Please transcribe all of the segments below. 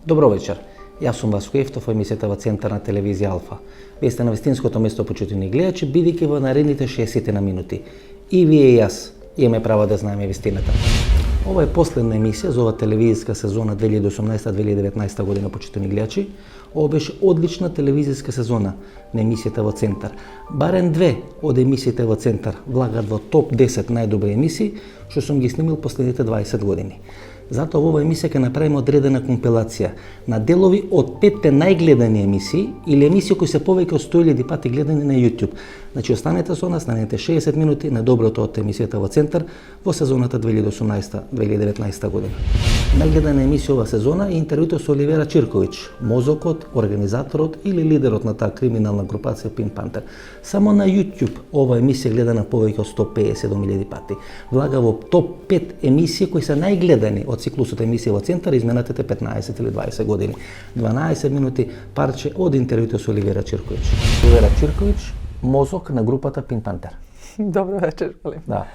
Добро вечер. Јас сум Васко Ефтов во емисијата во Центар на телевизија Алфа. Вие сте на вистинското место, почитувани гледачи, бидејќи во наредните 60 на минути и вие и јас имаме право да знаеме вистината. Ова е последна емисија за ова телевизиска сезона 2018-2019 година, почитувани гледачи. Ова беше одлична телевизиска сезона на емисијата во Центар. Барем две од емисиите во Центар влагат во топ 10 најдобри емисии, што сум ги снимил последните 20 години. Затоа во оваа емисија ќе направиме одредена компилација на делови од 5 најгледани емисии или емисии кои се повеќе од 100.000 пати гледани на YouTube. Значи останете со нас наредните 60 минути на доброто од емисијата во Центар во сезоната 2018-2019 година. Најгледана емисија ова сезона е интервјуто со Оливера Чирковиќ, мозокот, организаторот или лидерот на таа криминална групација Pink Panther. Само на YouTube ова емисија гледана повеќе од 157.000 пати. Влага во топ 5 емисии кои се најгледани од циклусот емисија во Центар изминатите 15 или 20 години. 12 минути парче од интервјуто со Оливера Чирковиќ. Оливера Чирковиќ, мозок на групата Pink Panther. Добро вечер, Олив. Да.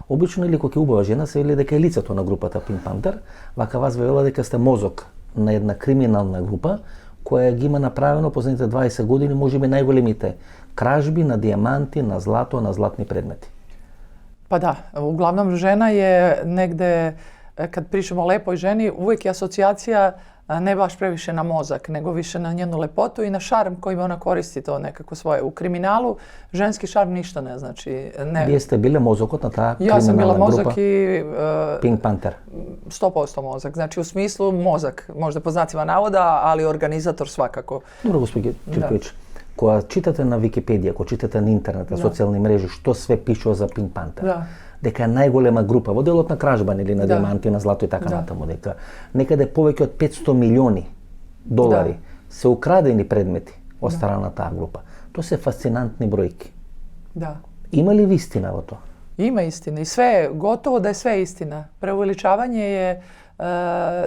Обично или кога ќе убава жена се вели дека е лицето на групата Pink Panther, вака вас вела дека сте мозок на една криминална група која ги има направено последните 20 години можеби најголемите кражби на дијаманти, на злато, на златни предмети. Pa da, uglavnom žena je negde, kad pričamo o lepoj ženi, uvijek je asocijacija ne baš previše na mozak, nego više na njenu lepotu i na šarm koji ona koristi to nekako svoje. U kriminalu ženski šarm ništa ne znači. Ne. Вие сте биле мозокот на таа Ja sam bila криминална mozak група i Pink Panther. 100% mozak. Znači u smislu mozak, možda po znacima navoda, ali organizator svakako. Добро, господи Чирковиќ, кога читате на Википедија, кога читате на интернет, на социјални мрежи, што све пишува за Pink Panther? Да. Дека е најголема група во делот на кражба или на Да. диаманти, на злато и така Да. натаму, дека некаде повеќе од 500 милиони долари се украдени предмети од страна на таа група. Тоа се фасцинантни бројки. Da. Има ли вистина во тоа? Ima istine i sve, gotovo da je sve istina. Preuveličavanje je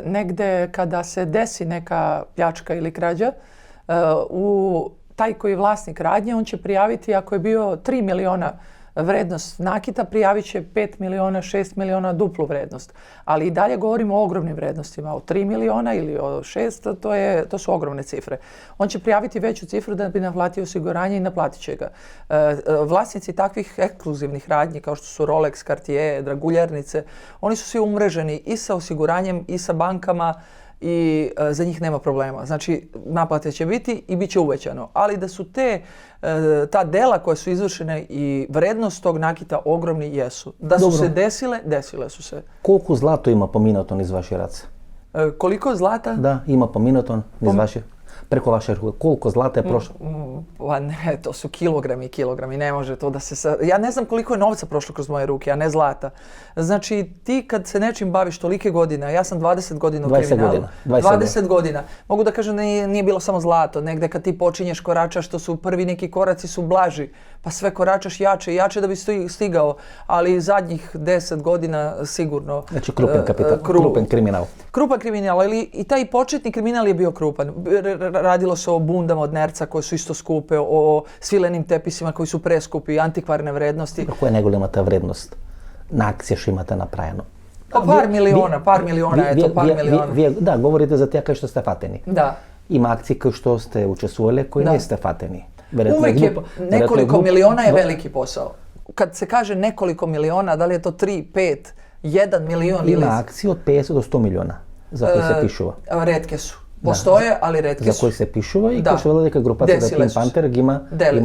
negde kada se desi neka pljačka ili krađa, taj koji je vlasnik radnje, on će prijaviti ako je bio 3 miliona vrednost nakita, prijavit će 5 miliona, 6 miliona duplu vrednost. Ali i dalje govorimo o ogromnim vrednostima, o 3 miliona ili o 6, to su ogromne cifre. On će prijaviti veću cifru da bi naplatio osiguranje i naplatit će ga. Vlasnici takvih ekskluzivnih radnji kao što su Rolex, Cartier, draguljarnice, oni su svi umreženi i sa osiguranjem i sa bankama i za njih nema problema. Znači, naplate će biti i bit će uvećano. Ali da su ta dela koja su izvršene i vrednost tog nakita ogromni jesu. Da su se desile su se. Колку злато има поминато низ ваши раце? Koliko zlata? Да, има поминато низ ваши преко ваше руке. Колку злата е прошло? Pa ne, to su kilogrami i kilogrami, ne može to da se... Ja ne znam koliko je novca prošlo kroz moje ruke, a ne zlata. Znači, ti kad se nečim baviš tolike godine, ja sam 20 godina u kriminalu. 20 godina. Mogu da kažem da nije bilo samo zlato, negde kad ti počinješ koračaš, to su prvi neki koraci su blaži, pa sve koračaš jače i jače da bi stigao, ali zadnjih 10 godina sigurno... Znači krupan kapital, krupan kriminal. Krupan kriminal, ali i taj početni kriminal je bio krupan. Radilo se o bundama od nerca koje su isto skupe, o svilenim tepisima koji su preskupi, antikvarne vrednosti. Која е најголемата вредност на акција што имате направено? Pa par miliona je to, par miliona. Вие, да, говорите за тие кои што сте фатени. Da. Има акции кои што сте учествувале, кои не сте фатени. Uvijek je nekoliko miliona je veliki posao. Kad se kaže nekoliko miliona, da li je to 3, 5, 1 milion ili... Има акции од 50 до 100 милиона за кои се пишува. Retke su. Postoje, ali retke su. За кои се пишува и кои што вели дека групата Pink Panther ги има...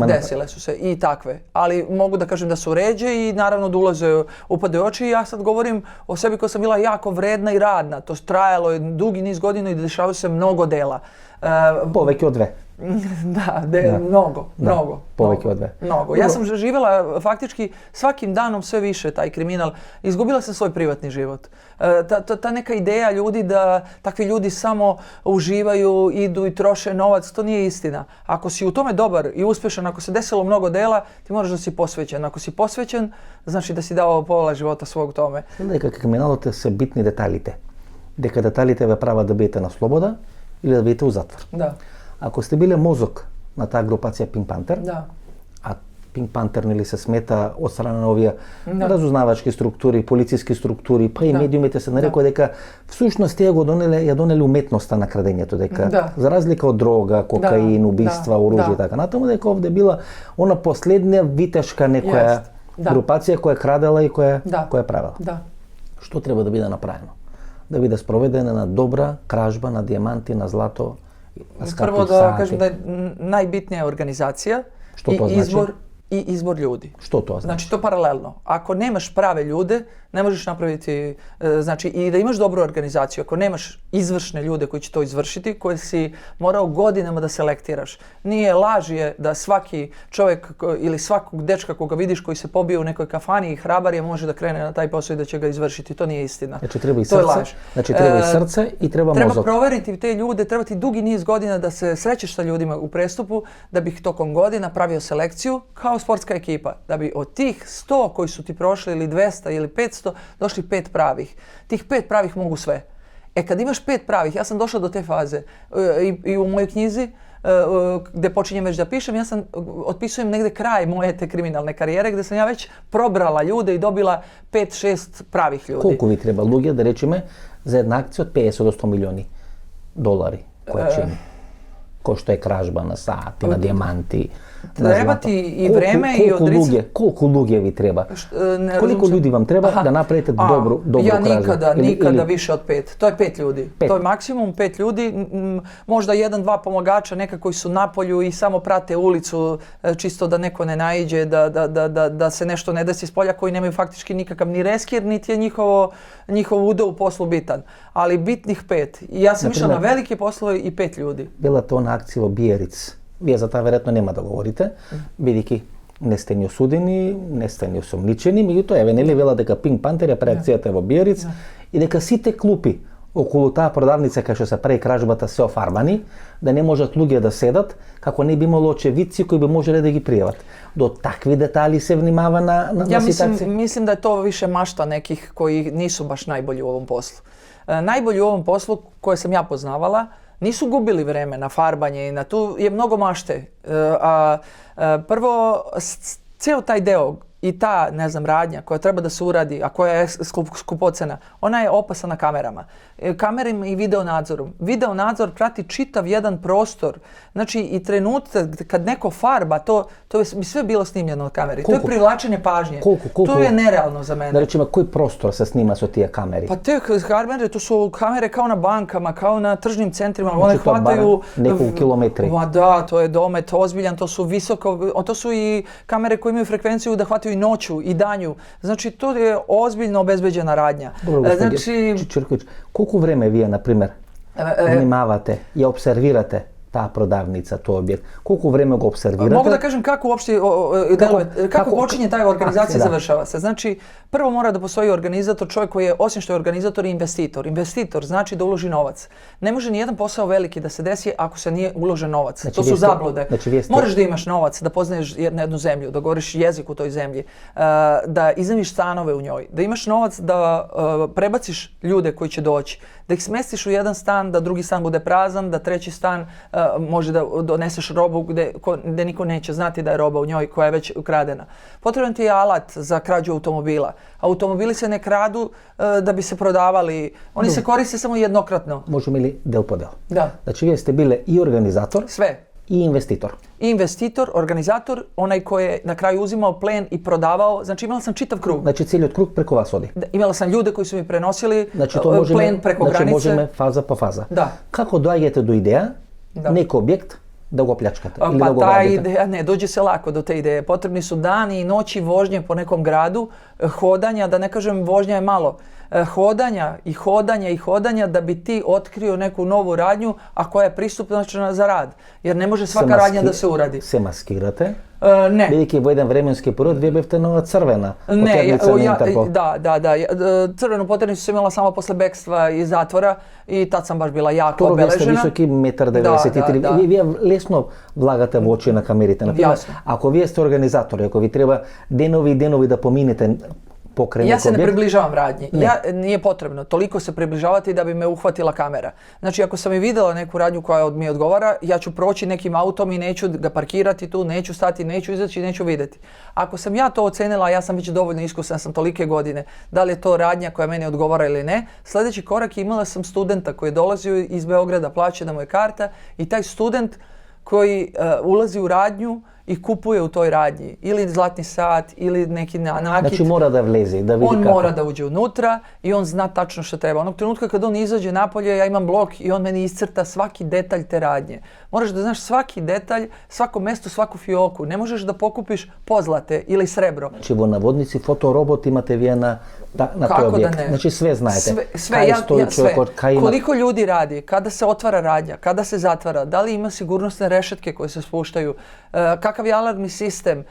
Desile su se i takve. Ali mogu da kažem da su ređe i naravno da upadaju oči i ja sad govorim o sebi koja sam bila jako vredna i radna. To trajalo je dugi niz godina i dešavaju se mnogo dela. Повеќе од две. Da, mnogo. Повеќе од две. Mnogo. Ja sam živjela faktički svakim danom sve više taj kriminal. Izgubila sam svoj privatni život. Ta neka ideja ljudi da takvi ljudi samo uživaju, idu i troše novac, to nije istina. Ako si u tome dobar i uspješan, ako se desilo mnogo dela, ti moraš da si posvećen. Ako si posvećen, znači da si dao pola života svog tome. Дека криминалот се битни деталите. Дека деталите ве прават да бидете на слобода или да бидете у затвор. Da. Ако сте биле мозок на таа групација Pink Panther, Da. а Pink Panther или се смета од страна на овие разузнавачки структури, полициски структури, па и медиумите се нарекува дека всушност тие ја донеле уметноста на крадењето, дека за разлика од дрога, кокаин, убиства, оружје и така натаму, дека овде била она последна витешка некоја групација која крадела и која правела. Што треба да биде направено? Да биде спроведена на добра кражба на дијаманти, на злато, на скапи Prvo da kažem da je najbitnija organizacija i izbor ljudi. Što to znači? Znači to paralelno. Ako nemaš prave ljude, ne možeš napraviti, znači i da imaš dobru organizaciju, ako nemaš izvršne ljude koji će to izvršiti, koje si morao godinama da selektiraš. Nije laž je da svaki čovjek ili svakog dečka koga vidiš koji se pobije u nekoj kafani i hrabar je može da krene na taj posao i da će ga izvršiti. To nije istina. Znači treba i srce, treba i srce i treba mozak. Treba proveriti te ljude, treba ti dugi niz godina da se srećeš sa ljudima u prestupu, da bih tokom godina pravio selekciju kao sportska ekipa. Da bi od tih 100 koji su ti prošli ili 200 ili 500 došli 5 pravih. Tih 5 pravih mogu sve. Kad imaš 5 pravih, ja sam došla do te faze i u mojoj knjizi gde počinjem već da pišem, ja sam otpisujem negde kraj moje te kriminalne karijere gde sam ja već probrala ljude i dobila 5-6 pravih ljudi. Koliko vi treba ljude da rečeme za jedna akcija od 50 do 100 milioni dolari koja čini? Ko što je kražba na sati, na dijamanti, Treba ti i vreme i odricanje. Koliko ljude vi treba? Koliko ljudi vam treba da napravite dobru kražbu? Ja nikada više od 5. To je 5 ljudi. To je maksimum 5 ljudi. Možda 1-2 pomagača, neka koji su na polju i samo prate ulicu, čisto da neko ne naiđe, da se nešto ne desi s polja, koji nemaju faktički nikakav ni reskir, niti je njihov udeo u poslu bitan. Ali bitnih 5. I ja sam išla na velike poslove i 5 ljudi. Bila to na akcija Bijeric. Вие за таа веројатно нема да говорите, бидејќи не сте ни осудени, не сте ни осомничени, меѓутоа еве нели вела дека Pink Panther ја прави акцијата во Биериц и дека сите клупи околу таа продавница кај што се прави кражбата се офарбани, да не можат луѓе да седат, како не би имало очевидци кои би можеле да ги пријават. До такви детали се внимава на ситуација? Ja mislim da je to više mašta nekih koji nisu baš najbolji u ovom poslu. Najbolji u ovom poslu koje sam ja poznavala nisu gubili vreme na farbanje i na tu je mnogo mašte. Prvo, cijel taj deo i ta, ne znam, radnja koja treba da se uradi, a koja je skupocena, ona je opasana kamerama. Kamerama i videonadzorom. Videonadzor prati čitav jedan prostor. Znači i trenutak kad neko farba, to bi sve bilo snimljeno od kameri. To je privlačenje pažnje. To je nerealno za mene. Da rečemo, koji prostor se snima sa tije kameri? Pa te kamere, to su kamere kao na bankama, kao na tržnim centrima. Znači one hvataju nekoliko kilometri. Ma da, to je domet ozbiljan, to su visoko, to su i kamere koje imaju frekvenciju da hvataju i noću i danju. Znači to je ozbiljno obezbeđena radnja. Znači Čirković, koliko vreme vi, na primjer, vнимавате и обсервирате таа продавница, тој објект? Колку време го обсервирате? Mogu da kažem kako uopšte kako počinje ta organizacija, završava se. Znači, prvo mora da postoji organizator, čovjek koji je, osim što je organizator, i investitor. Investitor znači da uloži novac. Ne može ni jedan posao veliki da se desi ako se nije uložen novac. Znači, to su zablude. Moraš da imaš novac, da poznaješ jednu zemlju, da govoriš jezik u toj zemlji, da iznajmiš stanove u njoj, da imaš novac da prebaciš ljude koji će doći, da ih smestiš u jedan stan, da drugi stan bude prazan, da treći stan može da doneseš robu gde niko neće znati da je roba u njoj koja je već ukradena. Potreban ti je alat za krađu automobila. Automobili se ne kradu da bi se prodavali, oni se koriste samo jednokratno. Možemo li del po del? Da. Znači vi ste bile i organizator, sve. I investitor. I investitor, organizator, onaj koji je na kraju uzimao plen i prodavao, znači imala sam čitav krug. Znači cijeli krug preko vas odi. Imala sam ljude koji su mi prenosili plen preko granice. Znači možemo faza po faza. Da. Kako dođete do ideja, neki objekt, da go pljačkate ili da go ta gradite? Ideja, ne, dođe se lako do te ideje. Potrebni su dani i noći vožnje po nekom gradu, hodanja, da ne kažem vožnja je malo, hodanja da bi ti otkrio neku novu radnju, a koja je pristupna za rad. Jer ne može svaka radnja da se uradi. Se maskirate? Ne. Бидејќи во еден временски период вие бевте нова црвена потерница на Интерпол. Da. Crvenu poternicu sam imala samo posle bekstva iz zatvora i tad sam baš bila jako obeležena. Вие сте високи 1,93 м. Вие лесно влагате во очи на камерите. Например, ако вие сте организатори, ако ви треба денови и денови да поминете pokrene Ja se ne objekt. približavam radnji. Nije potrebno toliko se približavati da bi me uhvatila kamera. Znači, ako sam i vidjela neku radnju koja mi odgovara, ja ću proći nekim autom i neću ga parkirati tu, neću stati, neću izaći, neću vidjeti. Ako sam ja to ocenila, ja sam već dovoljno iskusan, sam tolike godine, da li je to radnja koja meni odgovara ili ne. Sljedeći korak, imala sam studenta koji je dolazio iz Beograda, plaćena mu je karta i taj student koji ulazi u radnju i kupuje u toj radnji ili zlatni sat ili neki nakit. Znači mora da vleze, da vidi on kako. mora da uđe unutra i on zna tačno što treba. Onog trenutka kad on izađe napolje, ja imam blok i on meni iscrta svaki detalj te radnje. Moraš da znaš svaki detalj, svako mesto, svaku fioku. Ne možeš da pokupiš pozlate ili srebro. Znači vo navodnici fotorobot imate vi na taj objekt. Da ne? Znači sve znajete. Sve. Kaj ima. Koliko ljudi radi, kada se otvara radnja, kada se zatvara, da li ima sigurnosne rešetke koje se spuštaju, kakav je alarmni sistem.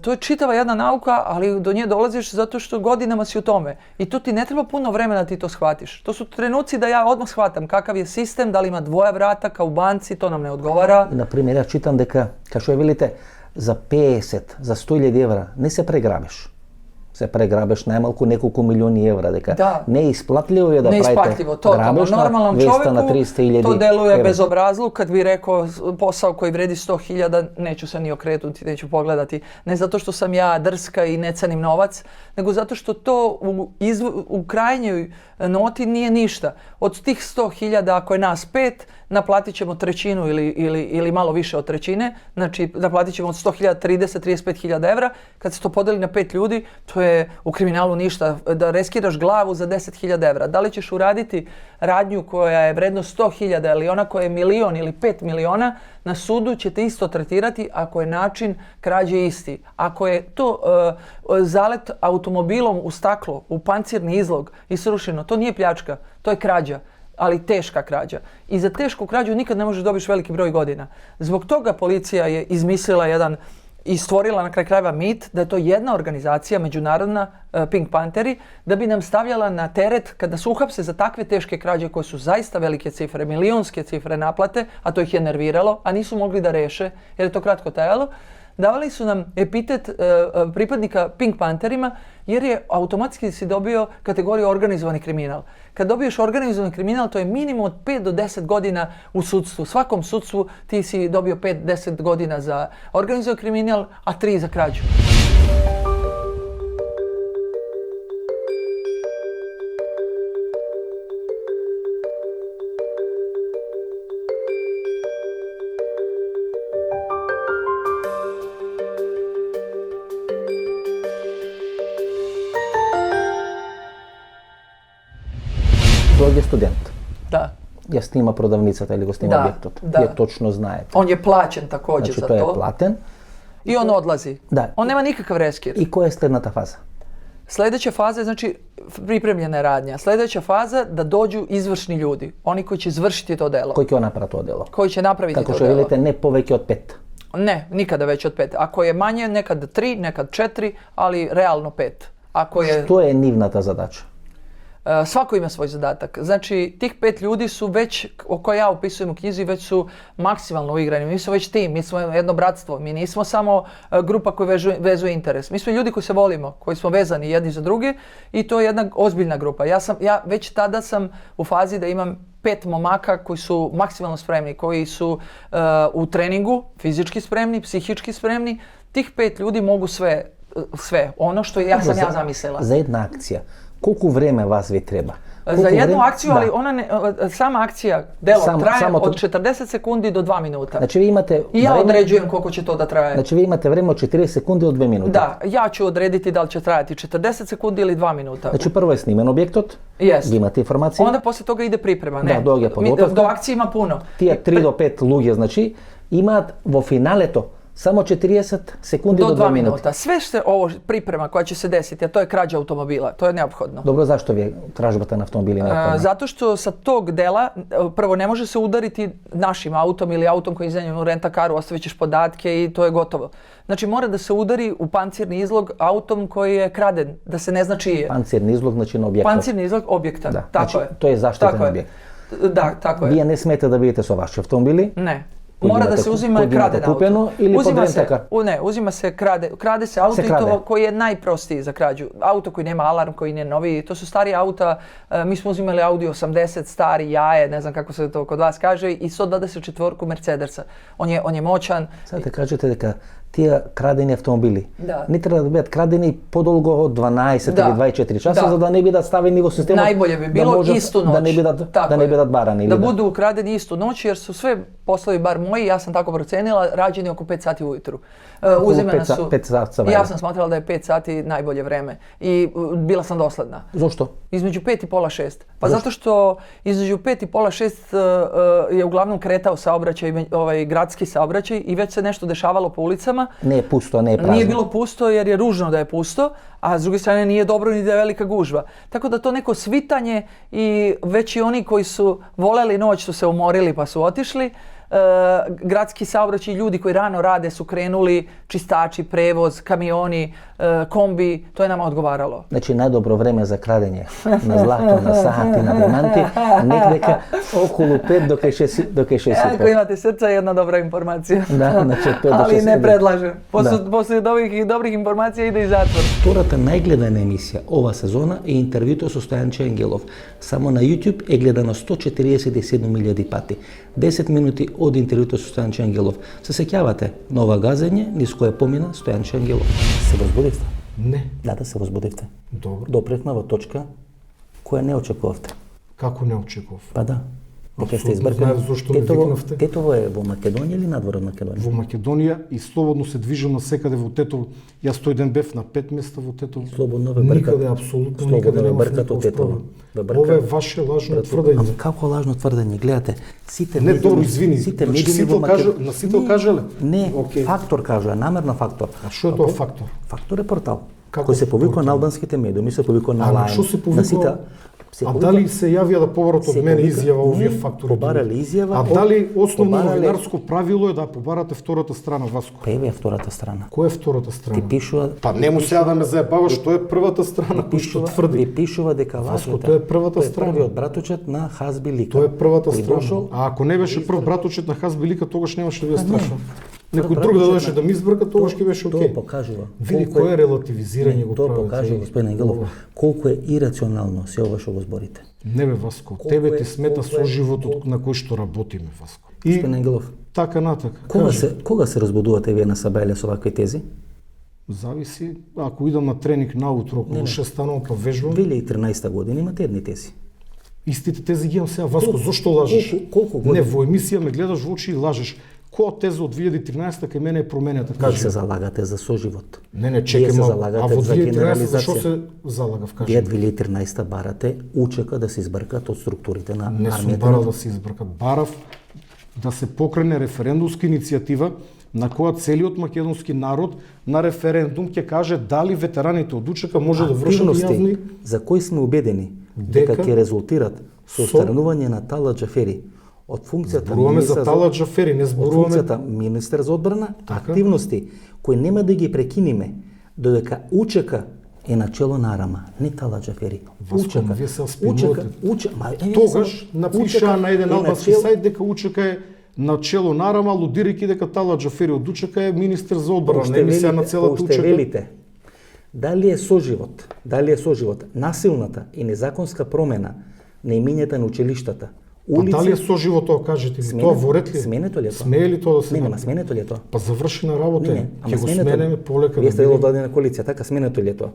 To je čitava jedna nauka, ali do nje dolaziš zato što godinama si u tome. I tu ti ne treba puno vremena da ti to shvatiš. To su trenuci da ja odmah shvatam kakav je sistem, da li ima dvoja vrata kao u banci, to nam ne odgovara. Na primjer, ja čitam deka, kao što je vidite, za 50, za 100.000 evra ne se pregrabeš. Se pregrabeš najmalko nekoliko milijoni evra, deka neisplatljivo je da pravite grabež na 200 na 300.000 to deluje evra. bezobrazluk kad bi rekao posao koji vredi 100.000, neću se ni okrenuti, neću pogledati. Ne zato što sam ja drska i ne cenim novac, nego zato što to u krajnjoj noti nije ništa. Od tih 100.000, ako je nas 5, naplatit ćemo trećinu ili malo više od trećine, znači naplatit ćemo od 100.000 35.000 evra. Kad se to podeli na 5 ljudi, to je u kriminalu ništa, da reskiraš glavu za 10.000 evra. Da li ćeš uraditi radnju koja je vredno 100.000 ili ona koja je 1.000.000 ili 5 miliona, na sudu ćete isto tretirati ako je način krađe isti. Ako je to zalet automobilom u staklo, u pancirni izlog i srušeno, to nije pljačka, to je krađa, ali teška krađa. I za tešku krađu nikad ne možeš dobiti veliki broj godina. Zbog toga policija je izmislila i stvorila na kraju krajeva mit da je to jedna organizacija, međunarodna, Pink Pantheri, da bi nam stavljala na teret kada se uhapse za takve teške krađe koje su zaista velike cifre, milionske cifre naplate, a to ih je nerviralo, a nisu mogli da reše jer je to kratko trajalo. Davali su nam epitet pripadnika Pink Pantherima jer je automatski si dobio kategoriju organizovani kriminal. Kad dobiješ organizovani kriminal, to je minimum od 5 do 10 godina u sudstvu. U svakom sudstvu ti si dobio 5-10 godina za organizovani kriminal, a 3 za krađu. Dođe student. Da. Ja snima prodavnicата ili go snima objektot. Je točno znajete. On je plaćen također znači, za to. Znači to je platen. I on odlazi. Da. On nema nikakav reskir. I koja je slednata faza? Sljedeća faza je znači pripremljena radnja. Sljedeća faza da dođu izvršni ljudi. Oni koji će izvršiti to delo. Koji će napraviti to delo? Koji će napraviti to delo. Kako što vidite, ne poveke od 5. Ne, nikada već od 5. Ako je manje, nekad 3, nekad 4, ali realno 5. Ako je... Što je nivnata zadaća? Svako ima svoj zadatak. Znači, tih 5 ljudi su već, koje ja opisujem u knjizi, već su maksimalno uigrani. Mi smo već tim, mi smo jedno bratstvo. Mi nismo samo grupa koja vezuje interes. Mi smo ljudi koji se volimo, koji smo vezani jedni za druge i to je jedna ozbiljna grupa. Ja već tada sam u fazi da imam 5 momaka koji su maksimalno spremni, koji su u treningu, fizički spremni, psihički spremni. Tih 5 ljudi mogu sve. Ono što sam ja zamislila. Za jedna akcija. Koliko vreme vas vi treba? Za jednu akciju, ali sama akcija, delo traje od 40 sekundi do 2 minuta. Znači vi imate... I ja određujem koliko će to da traje. Znači vi imate vreme od 40 sekundi do 2 minuta. Da, ja ću odrediti da li će trajati 40 sekundi ili 2 minuta. Znači prvo je snimen objektot, imate informacije. Onda poslije toga ide priprema, ne? Da, do akcije ima puno. Tije 3 do 5 luge, znači ima vo finale to. Samo 40 sekundi do 2 minuta. Sve što je ovo priprema koja će se desiti, a to je krađa automobila, to je neophodno. Dobro, zašto vi tražbate na automobili neophodno? Zato što sa tog dela, prvo ne može se udariti našim autom ili autom koji je iznajmljen u rent-a-caru, ostavit ćeš podatke i to je gotovo. Znači mora da se udari u pancirni izlog autom koji je kraden, da se ne zna čiji je. Pancirni izlog znači na objekta. Pancirni izlog objekta, tako znači, je. To je zaštitan objekt. Da, tako je. Vi ne smete da vidite sa vaši automobili? Ne. Mora da se uzima kraden auto. Kupljeno ili pod Uzima se, rent-a-car? ne, uzima se, krade se auto Se i krade. to koji je najprostiji za krađu. Auto koji nema alarm, koji nije noviji, to su stari auta. Mi smo uzimali Audi 80, stari jaje, ne znam kako se to kod vas kaže, i 124 Mercedesa. On je moćan. Sad te kažete дека тие крадени автомобили Да. не треба да бидат крадени подолго од 12 Да. или 24 часа, Да. за да не бидат ставени во системот. Najbolje bi bilo можат istu noć. Да не бидат, Tako да не je. бидат барани. Da или budu ukradeni istu noć, jer su sve poslovi, bar moji, ja sam tako procenila, rađeni oko 5 sati ujutru. Uzimana su... 5 sati. Ja sam smatrala da je 5 sati najbolje vreme i bila sam dosledna. Зошто? Između 5 i pola 6. Pa zato što između 5 i pola 6 je uglavnom kretao saobraćaj, gradski saobraćaj i već se nešto dešavalo po ulicama. Не е пусто, не е празно. Nije bilo pusto jer je ružno da je pusto, a s druge strane nije dobro ni da je velika gužva. Tako da to neko svitanje i već i oni koji su voleli noć su se umorili pa su otišli. Gradski saobraćaj, ljudi koji rano rade su krenuli, čistači, prevoz, kamioni, kombi, to je nama odgovaralo. Значи најдобро време за крадење на злато, на сати, на диаманти, некдека околу 5 до кај 6 Ako imate srca, jedna dobra informacija. Да, значи 5 до 6. Ali ne predlažem. Da. Posle ovih dobrih informacija ide i zatvor. Втората најгледана емисија ова сезона е интервјуто со Стојанче Ангелов. Само на YouTube е гледано 147.000 пати. 10 минути од интервјуто со Стојанче Ангелов. Се сеќавате на ова газење низ кое помина Стојанче Ангелов. Се возбудивте? Не. Да се возбудивте. Добро. Допревме во точка која не очекувавте. Како не очекував? Па да. Дека сте Апсолутно избркани. знаев зошто ме викнавте. Тетово е во Македонија или надвор од Македонија? Во Македонија и слободно се движам на секаде во Тетово. Јас тој ден бев на 5 места во Тетово. Слободно ве бркат. Никаде, апсолутно Слободно никаде ве немав бркат никаков од Тетово. проблем. Ве бркат. Ова е ваше лажно тврдење. Ама како лажно тврдење? Гледате, сите Не, медиуми- добро, извини. Сите Значи, медиуми Сител во каже- Македонија. на Сител кажале? Не, Окей. фактор кажува, намерно фактор. А што е тоа фактор? Фактор е портал. Како Кој се повикува портал? на албанските медиуми, се повикува на А на Лајн. што се на повикува? сите- се А повикува- дали се јавија да побарат од се мене повика- изјава овие Не, фактори? побарале изјава, А дали основно побарале- новинарско правило е да побарате втората страна, Васко? Па еве е втората страна. Која е втората страна? Ти пишува, Па нему сега да ме заебаваш, што е првата страна кој што тврди. ви пишува дека Васко, лажете. тоа е првата Тој страна. првиот братучет на Хазби Лика. Тоа е првата Кој страна. дошол- А ако не беше прв братучет на Хазбилика, тогаш немаше да ја страшно. Некој Прв друг да братучет дојдеше на- да ми избрка, тогаш ќе беше Тоа окей. покажува. Види колку кој е релативизирање го Тоа правите. покажува, господин Ангелов, Ова. колку е ирационално се ова што го зборите. Не бе, Васко, Колку тебе е- ти смета колку е- соживотот на кој што работиме, Васко. Господин И Ангелов, така натака. кога се разбудувате вие на Сабајле со вакви тези? Зависи, ако идам на тренинг наутро, околу 6 станувам па вежбам, 2013 година имате едни тези. истите тези ги имам сега. Васко, Колку- зошто лажеш? колку години? Не, во емисија ме гледаш во очи и лажеш. Која теза од 2013 кај мене е променета? Вие Кажи. се залагате за соживот. Не, Вие чекай се малку. залагате А во за 2013 зашо генерализација. се залагав, кажи? Вие 2013 барате учека да се избркат од структурите на Не сум армијата. барал да се избркат. Барав да се покрене референдумска иницијатива на која целиот македонски народ на референдум ќе каже дали ветераните од учека може да вршат јавни Активности за кои сме убедени дека Дека ќе резултират со со- отстранување на Тала Џафери од функцијата Зборуваме за министар Тала Џафери, не од зборуваме функцијата министер за одбрана, Така. активности кои нема да ги прекиниме додека учека е начело на Арама, не Тала Џафери. Васко, ма вие се спинувате. Учека, Тогаш напишаа на еден албански начело- сајт дека учека е начело на Арама, алудирајќи дека Тала Џафери од учека е министер за одбрана, не емисија на целата уште учека. велите, дали е соживот, насилната и незаконска промена на имињата на училиштата, Па дали е соживо тоа, кажете ми, тоа ворет ли? Сменето ли е тоа? Смее ли тоа да се Не, нема, направи? сменето ли е тоа? Па завршена работа е. ама Ќе го сменето ли? сменеме полека. Вие да сте дел од видиме. дадена коалиција, така сменето ли е тоа?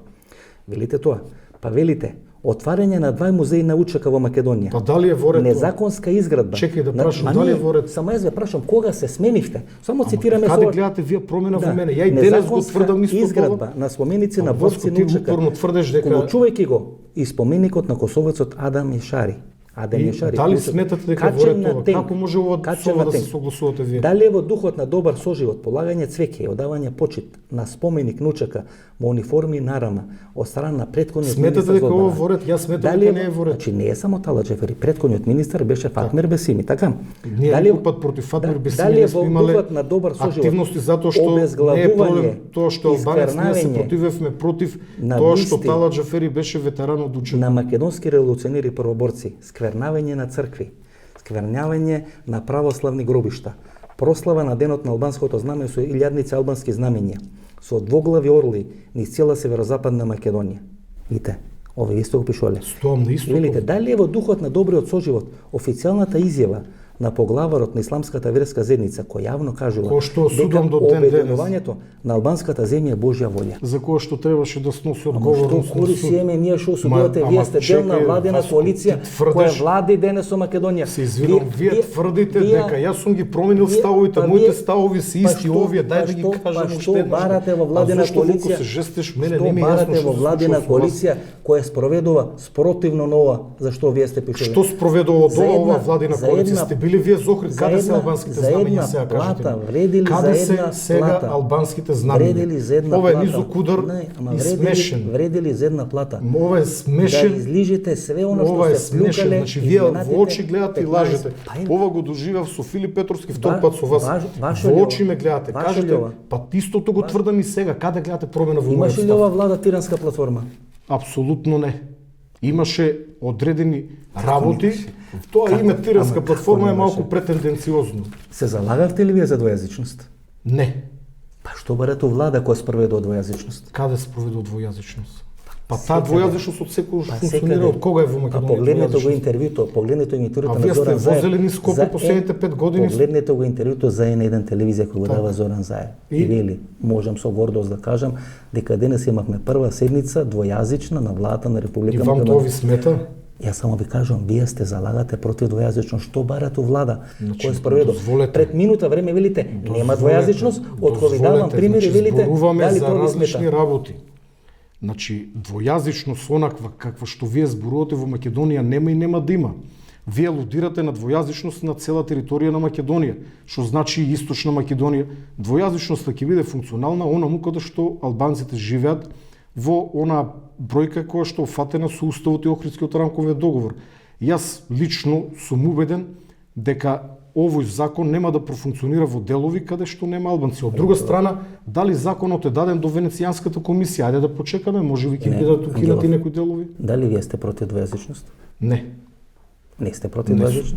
Велите тоа. Па велите, отварање на 2 музеи на учека во Македонија. Па дали е ворет тоа? Незаконска изградба. Чекај да На- прашам, ма дали е не, ворет? Само јас ве прашам, кога се сменивте? Само цитираме Каде со- гледате вие промена Да. во мене? Ја и денес го Незаконска тврдам исто изградба тоа. на споменици Па, на борци Васко, на ти учека. уporno тврдеш дека- Клучувајќи го и споменикот на косовецот Адам Ешари. Адем И Ешари. дали учек. сметате дека Качен ворет на тоа? тенк. Како може ова Качен со ова на да се тенк. согласувате вие? Дали е во духот на добар соживот, полагање цвеќе и одавање почит на споменик на учека во униформи на Арама од страна на претходниот Сметате министар дека за ова одбрана? ворет? Јас сметам Дали дека не е ворет. Значи не е само Тала Џафери, претходниот министар беше Фатмир Бесими, така? Ние Дали некој пат против Фатмир Бесими дали не е сме во имале духот на добар соживот, активности затоа што не е обезглавување, проблем тоа што албанец ние се искрнавење противевме против на тоа што бисти Тала Џафери беше ветеран од учека. на македонски револуционери првоборци, сквернавање на цркви, сквернавање на православни гробишта, Прослава на денот на албанското знаме со илјадници албански знамења, со двоглави орли низ цела северозападна Македонија. Видите, овие исто го пишувале. Стоам на истото. Велите, дали е во духот на добриот соживот официјалната изјава на поглаварот на исламската верска заедница, кој јавно кажува Кој што дека судам до ден обединувањето на албанската земја е Божја волја. За кое што требаше да сноси Ама одговорност. што кориси еме ние што осудувате, вие сте дел на владена коалиција која влади денес со Македонија. Се извинувам, вие тврдите дека јас сум ги променил ставовите, моите ставови се исти овие, дај да ги кажам уште еднаш. Што барате во владена коалиција? Се жестиш, мене Што не ми е барате јасно во владена коалиција која спроведува спротивно на ова за што вие сте пишували? Што спроведува до ова владина коалиција? Сте били вие Зохрид, каде се албанските знамења сега кажете? Вредели Каде за се една сега плата? албанските Вредели за знамења? една Ова е плата. низок удар Не, ама и смешен. Вредели за една плата. Ова е Да смешен. излижите све оно Ова што е сте смешен, плюкале. значи вие во очи гледате и 15, лажете. па е- Ова го доживев со Филип Петровски втор Ва- пат со вас. ваше Во ли очи ова? ме гледате, Ваше ли кажете, ова? па истото го тврдам и сега, каде гледате промена во мојот Имаше ли став? ова влада тиранска платформа? Апсолутно не. Имаше одредени работи. имаше? Тоа Како? име тиранска Ама платформа е како малку имаше? претенденциозно. Се залагавте ли вие за двојазичност? Не. Па што барате влада која спроведува двојазичност? Каде се проведува двојазичност? Па таа двојазичност од секој Па функционира, секаде. од кога е во А Македонија? погледнете го двојазичност? интервјуто, погледнете го интервјуто А на вие сте Зоран Заев. возели низ Скопје за последните 5 години? Погледнете го интервјуто за N1 телевизија кој го дава Зоран Заев. И вели, можам со гордост да кажам дека денес имавме прва седница двојазична на владата на И Република вам тоа ви Македонија. смета? Јас само ви кажувам, вие сте залагате против двојазичност. Што барате у влада Значи, која спроведува? дозволете. Пред минута време велите нема двојазичност, од кој ви давам Дозволете, примери значи, велите зборуваме дали за тоа ви различни смета. работи. Значи, двојазичност онаква каква што вие зборувате во Македонија нема и нема да има. Вие алудирате на двојазичност на цела територија на Македонија, што значи и Источна Македонија. Двојазичноста ќе биде функционална онаму каде што албанците живеат во она бројка која што офатена со Уставот и Охридскиот рамковиот договор. Јас лично сум убеден дека овој закон нема да профункционира во делови каде што нема албанци. Од друга страна, дали законот е даден до Венецијанската комисија? Ајде да почекаме, може би ќе Не, бидат укинати Ангелов. некои делови? Дали вие сте против двојазичност? Не. Не сте против Не двојазичност?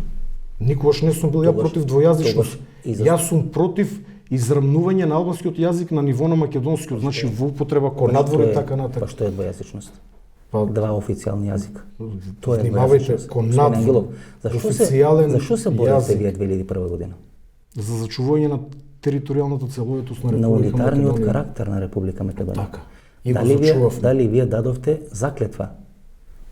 Никогаш не сум бил ја Тогаш- против двојазичност. тогаш и за- Јас сум против израмнување на албанскиот јазик на ниво на македонскиот, значи во употреба кон надвор и така Па натаму. што е двојазичност? Па, Два официјални јазика. Тоа е внимавајте, двојазичност. кон Господин надвор, Ангелов, зашо официјален се борите јазик. вие 2001 година? за зачување на територијалната целојатост на На Република унитарниот Македонија. карактер на Република Македонија. Така. И го Дали вие, зачувавме. дали вие дадовте заклетва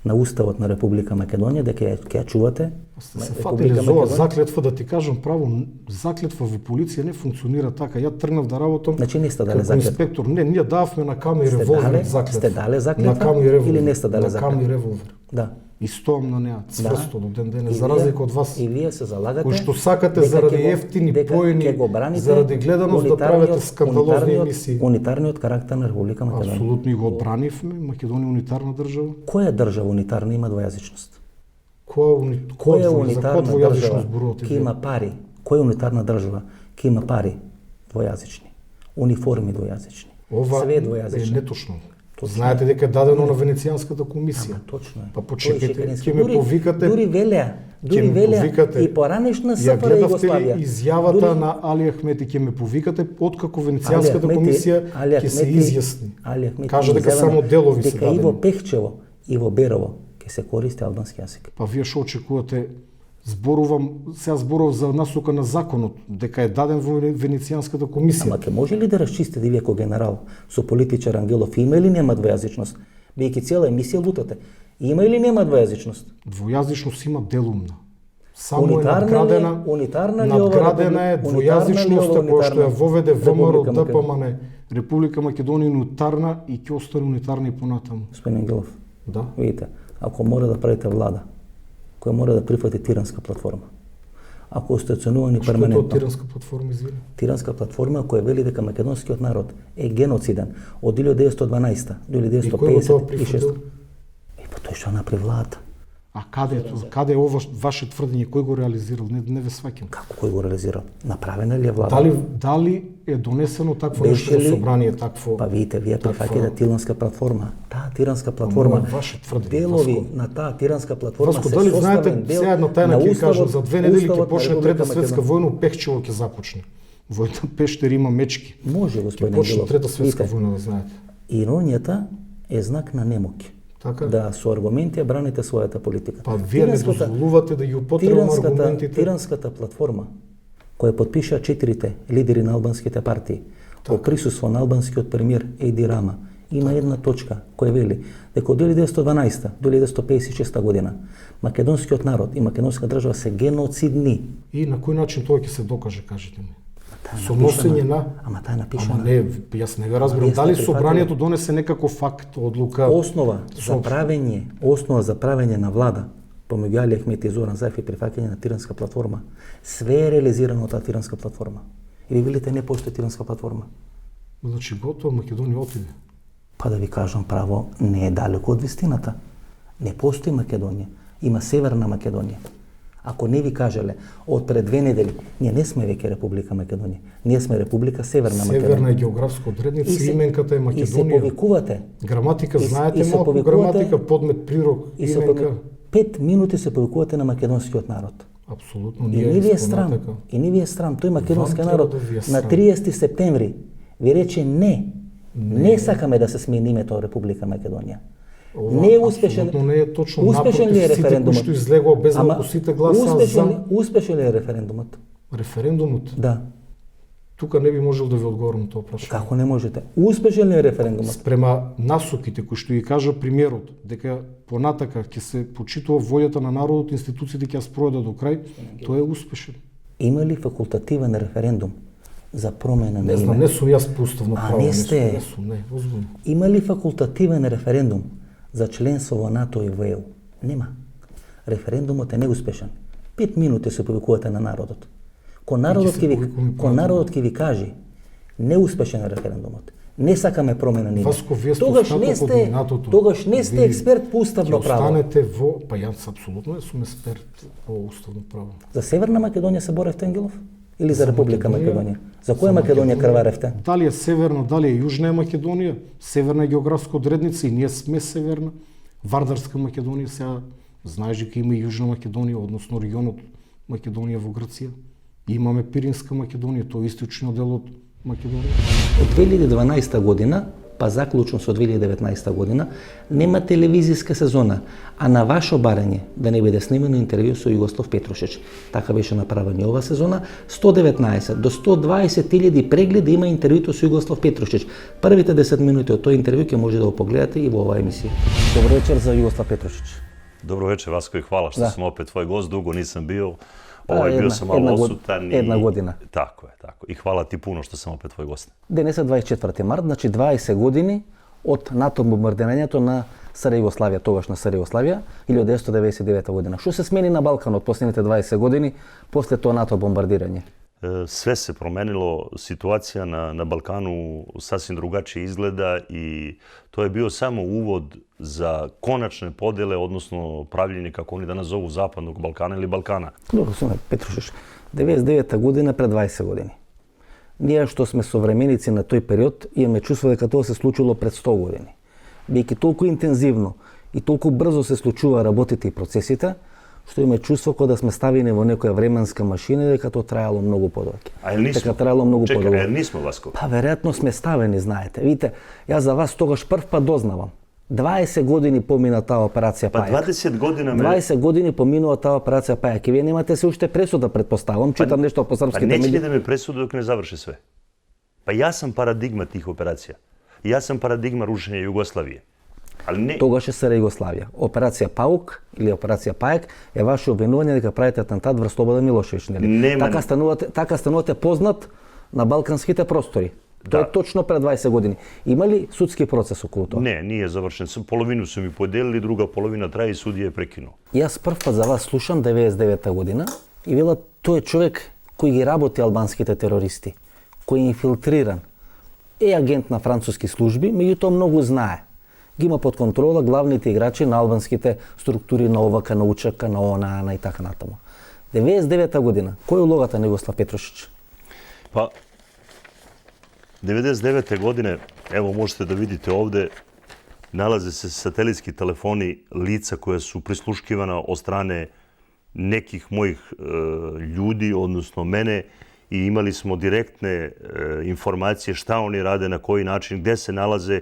на Уставот на Република Македонија дека ќе ја чувате Сте се Република фатили за ова Македонија? заклетва, да ти кажам право, заклетва во полиција не функционира така. Ја тргнав да работам Значи не сте дале како заклетва. инспектор. Не, ние дававме на камера Сте револвер дале- заклетва. сте дале заклетва На камера револвер. или не сте дале на заклетва? камера револвер. Да. И стоам на неа цврсто до ден денес, И за вие- разлика од вас. И вие се залагате Кои што сакате дека заради ќе го- ефтини дека поени, ќе го браните заради гледаност да правите скандалозни емисии. Унитарниот карактер на Република Македонија. Апсолутно и го одбранивме. Македонија унитарна држава. Која држава унитарна има двојазичност? Која Која за унитарна која двојазичност држава зборувате? ќе има пари? Која унитарна држава ќе има пари двојазични? Униформи двојазични. Ова Све е двојазични. неточно. Точно. Знаете дека е дадено на Венецијанската комисија. Ама точно е. Па Тој почекайте, Шекерински. ќе ме Дури- повикате. Дури велеа, Ќе дури ме велеа повикате. и поранешна Ја СФР гледавте ли Југославија. изјавата Дури- на Али Ахмети, ќе ме повикате откако Али Венецијанската Ахмети- комисија Али ќе се Ахмети- изјасни. Али Ахмети Кажа дека изјавена само делови се дека Иво дадени. Пехчево, Иво Берово ќе се користи албански јазик. Па вие што очекувате? Сега зборував за насока на законот, дека е даден во Венецијанската комисија. Ама ќе може ли да расчистите вие како генерал со политичар Ангелов има или нема двојазичност? Бидејќи цела емисија лутате. Има или нема двојазичност? Двојазичност има делумна. Само Унитарна е надградена, ли- унитарна ли ова надградена е република- унитарна ли двојазичноста ова која што ја унитарна воведе ВМРО Република ДПМН. Република Македонија унитарна и ќе остане унитарна и понатаму. Господин Ангелов, Да. видите, ако мора да правите влада, која мора да прифати тиранска платформа, ако сте оценувани Што е тоа перманентно, тиранска платформа, извини? тиранска платформа која вели дека македонскиот народ е геноциден од 1912 до И кој го тоа 1956. прифатил? Па тој што направи владата. А каде е ова ваше тврдење, кој го реализирал? Не ве сваќам. Како кој го реализира? Направена ли е влада? Дали е донесено такво Беше нешто во ли- собрание, такво? Па видите, вие таква- прифаќате Тиранска платформа. Таа Тиранска платформа, Ама, ваше тврдење, делови Васко. на таа Тиранска платформа Васко, се дали составен знаете, дел сега една тајна на ќе кажам, уставот- за 2 недели ќе уставот на почне Република Трета светска Македонија. војна, у Пехчево ќе започне. Во еден пештер има мечки. Може, Ќе господин почне Ангелов. Трета светска Видите, војна, да знаете. иронијата е знак на немоки. Така? Да со аргументи ја браните својата политика. Па вие не дозволувате да ги употребам аргументите. Тиранската платформа, која потпиша 4 лидери на албанските партии, по присуство на албанскиот премиер Еди Рама, има една точка која вели дека од 1912 до 1956 година македонскиот народ и македонска држава се геноцидни. И на кој начин тоа ќе се докаже, кажете ми? Таа е Со напишана. носење на... Ама таа е напишана. Ама не, јас не ве разбирам. Вие сте Дали прифатили- собранието донесе некаков факт, одлука? Основа за правење на влада помеѓу Али Ахмет и Зоран Заев и прифаќање на Тиранска платформа. Све е реализирано од таа Тиранска платформа. И ви велите не постои Тиранска платформа. Значи, готово, Македонија отиде. Па да ви кажам право, не е далеко од вистината. Не постои Македонија. Има Северна Македонија. Ако не ви кажале, од пред 2 недели, ние не сме веќе Република Македонија. Ние сме Република Северна Македонија. Северна е географска одредница, именката е И се Македонија. повикувате. Граматика, И знаете се малку повикувате- граматика, подмет, прирок, И се именка. 5 минути се повикувате на македонскиот народ. Апсолутно, И ние не ви е исто срам. така. И не ви е срам. Тој македонски Вам народ треба да ви е на срам. 30 септември ви рече не. Не сакаме да се смени името Република Македонија. Ова Не е успешен. апсолутно не е точно. Успешен ли е Напротив, сите референдумот? кои што излегоа без малку сите гласаа успешен ли е референдумот? референдумот. Да. Тука не би можел да ви одговорам тоа прашање. Како не можете? Успешен ли е референдумот? Спрема насоките кои што ги кажа премиерот, дека понатака ќе се почитува волјата на народот, институциите ќе ја спроведат до крај, тоа е успешен. Има ли факултативен референдум за промена на Не знам, име? не сум јас по уставно право, не сте. не сум, не, озбилно. Има ли факултативен референдум за членство во НАТО и во ЕУ? Нема. Референдумот е неуспешен. 5 минути се повикувате на народот. Ко народот ќе ви кажи неуспешен е референдумот. Не сакаме промена на име. Васко, вие сте Тогаш остаток не од сте, минатото. тогаш не сте Вие експерт по уставно Ќе право. останете во, па јас апсолутно не сум експерт по уставно право. За Северна Македонија се боревте, Ангелов? Или за Република Македонија- Македонија? За која Македонија крваревте? Дали е северна, дали е јужна е Македонија? Северна е географска одредница и ние сме северна. Вардарска Македонија сега знаеш дека има и јужна Македонија, односно регионот Македонија во Грција. И имаме Пиринска Македонија, тоа е источниот дел од Македонија. Од 2012 година, па заклучно со 2019 година, нема телевизиска сезона, а на ваше барање да не биде снимено интервју со Југослав Петрушич. Така беше направено и ова сезона. 119 до 120.000 прегледи има интервјуто со Југослав Петрушич. Првите 10 минути од тој интервју ќе може да го погледате и во оваа емисија. Добро вечер за Југослав Петрушич. Dobro večer, Vasko, i hvala što Da. sam opet tvoj gost, dugo nisam bio. jedna- Bio sam malo jedna odsutan. jedna godina. Tako je, tako. I hvala ti puno što sam opet tvoj gost. Денес е 24 март, значи 20 години од НАТО бомбардирањето на СР Југославија, тогаш на СР Југославија, 1999 година. Што се смени на Балканот последните 20 години после тоа НАТО бомбардирање? Sve se promenilo, situacija na Balkanu sasvim drugačije izgleda i to je bio samo uvod za konačne podele, odnosno pravljenje, kako oni danas zovu, Zapadnog Balkana ili Balkana. Добро, суме, Петрушиш, 99 година пред 20 години. Ние што сме современици на тој период имаме чувство дека тоа се случило пред 100 години. Бидејќи толку интензивно и толку брзо се случува работите и процесите, што имаме чувство кога да сме ставени во некоја временска машина и дека тоа траело многу подолго. A jel nismo? Дека траело многу Čekaj, подолго. jel nismo, Vasko? Па веројатно сме ставени, знаете. Видите, јас за вас тогаш прв пат дознавам. 20 години помина таа операција Pa Пајак. 20 godina me... 20 години поминува таа операција Пајак. И вие немате се уште пресуда, претпоставам. Читам нешто по Pa српските neće li медии. da me presude dok ne završe sve? Pa ja sam paradigma tih operacija. Ja sam paradigma rušenja Jugoslavije. Ali ne... Тогаш е СР Југославија. Операција Паук или операција Пајак е ваше обвинување дека правите атентат врз Слободан Милошевиќ, нели? Нема- Така станувате познат на балканските простори. Тоа е точно пред 20 години. Има ли судски процес околу тоа? Ne, nije završen. Polovinu su mi podijelili, druga polovina traje i sudija je prekinuo. Јас прв пат за вас слушам 99 година и велат тој е човек кој ги работи албанските терористи, кој е инфилтриран, е агент на француски служби, меѓутоа многу знае. ги има под контрола главните играчи на албанските структури на ОВК, на УЧК, на ОНА и така натаму. 99-та година, кој е улогата на Југослав Петрушич? Pa, 99. godine, evo možete da vidite ovde, nalaze se satelitski telefoni lica koja su prisluškivana od strane nekih mojih ljudi, odnosno mene, i imali smo direktne informacije šta oni rade, na koji način, gde se nalaze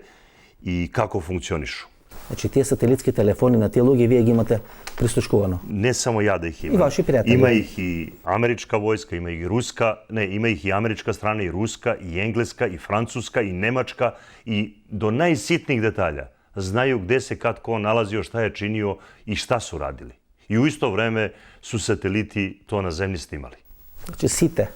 i kako funkcionišu. Значи, тие сателитски телефони на тие луѓе вие ги имате прислушкувано. Ne samo ja da ih imam. I vaši prijatelji. Ima ih i američka vojska, ima ih i ruska, ne, ima ih i američka strana, i ruska, i engleska, i francuska, i nemačka, i do najsitnijih detalja znaju gde se kad ko nalazio, šta je činio i šta su radili. I u isto vreme su sateliti to na zemlji snimali. Значи, сите.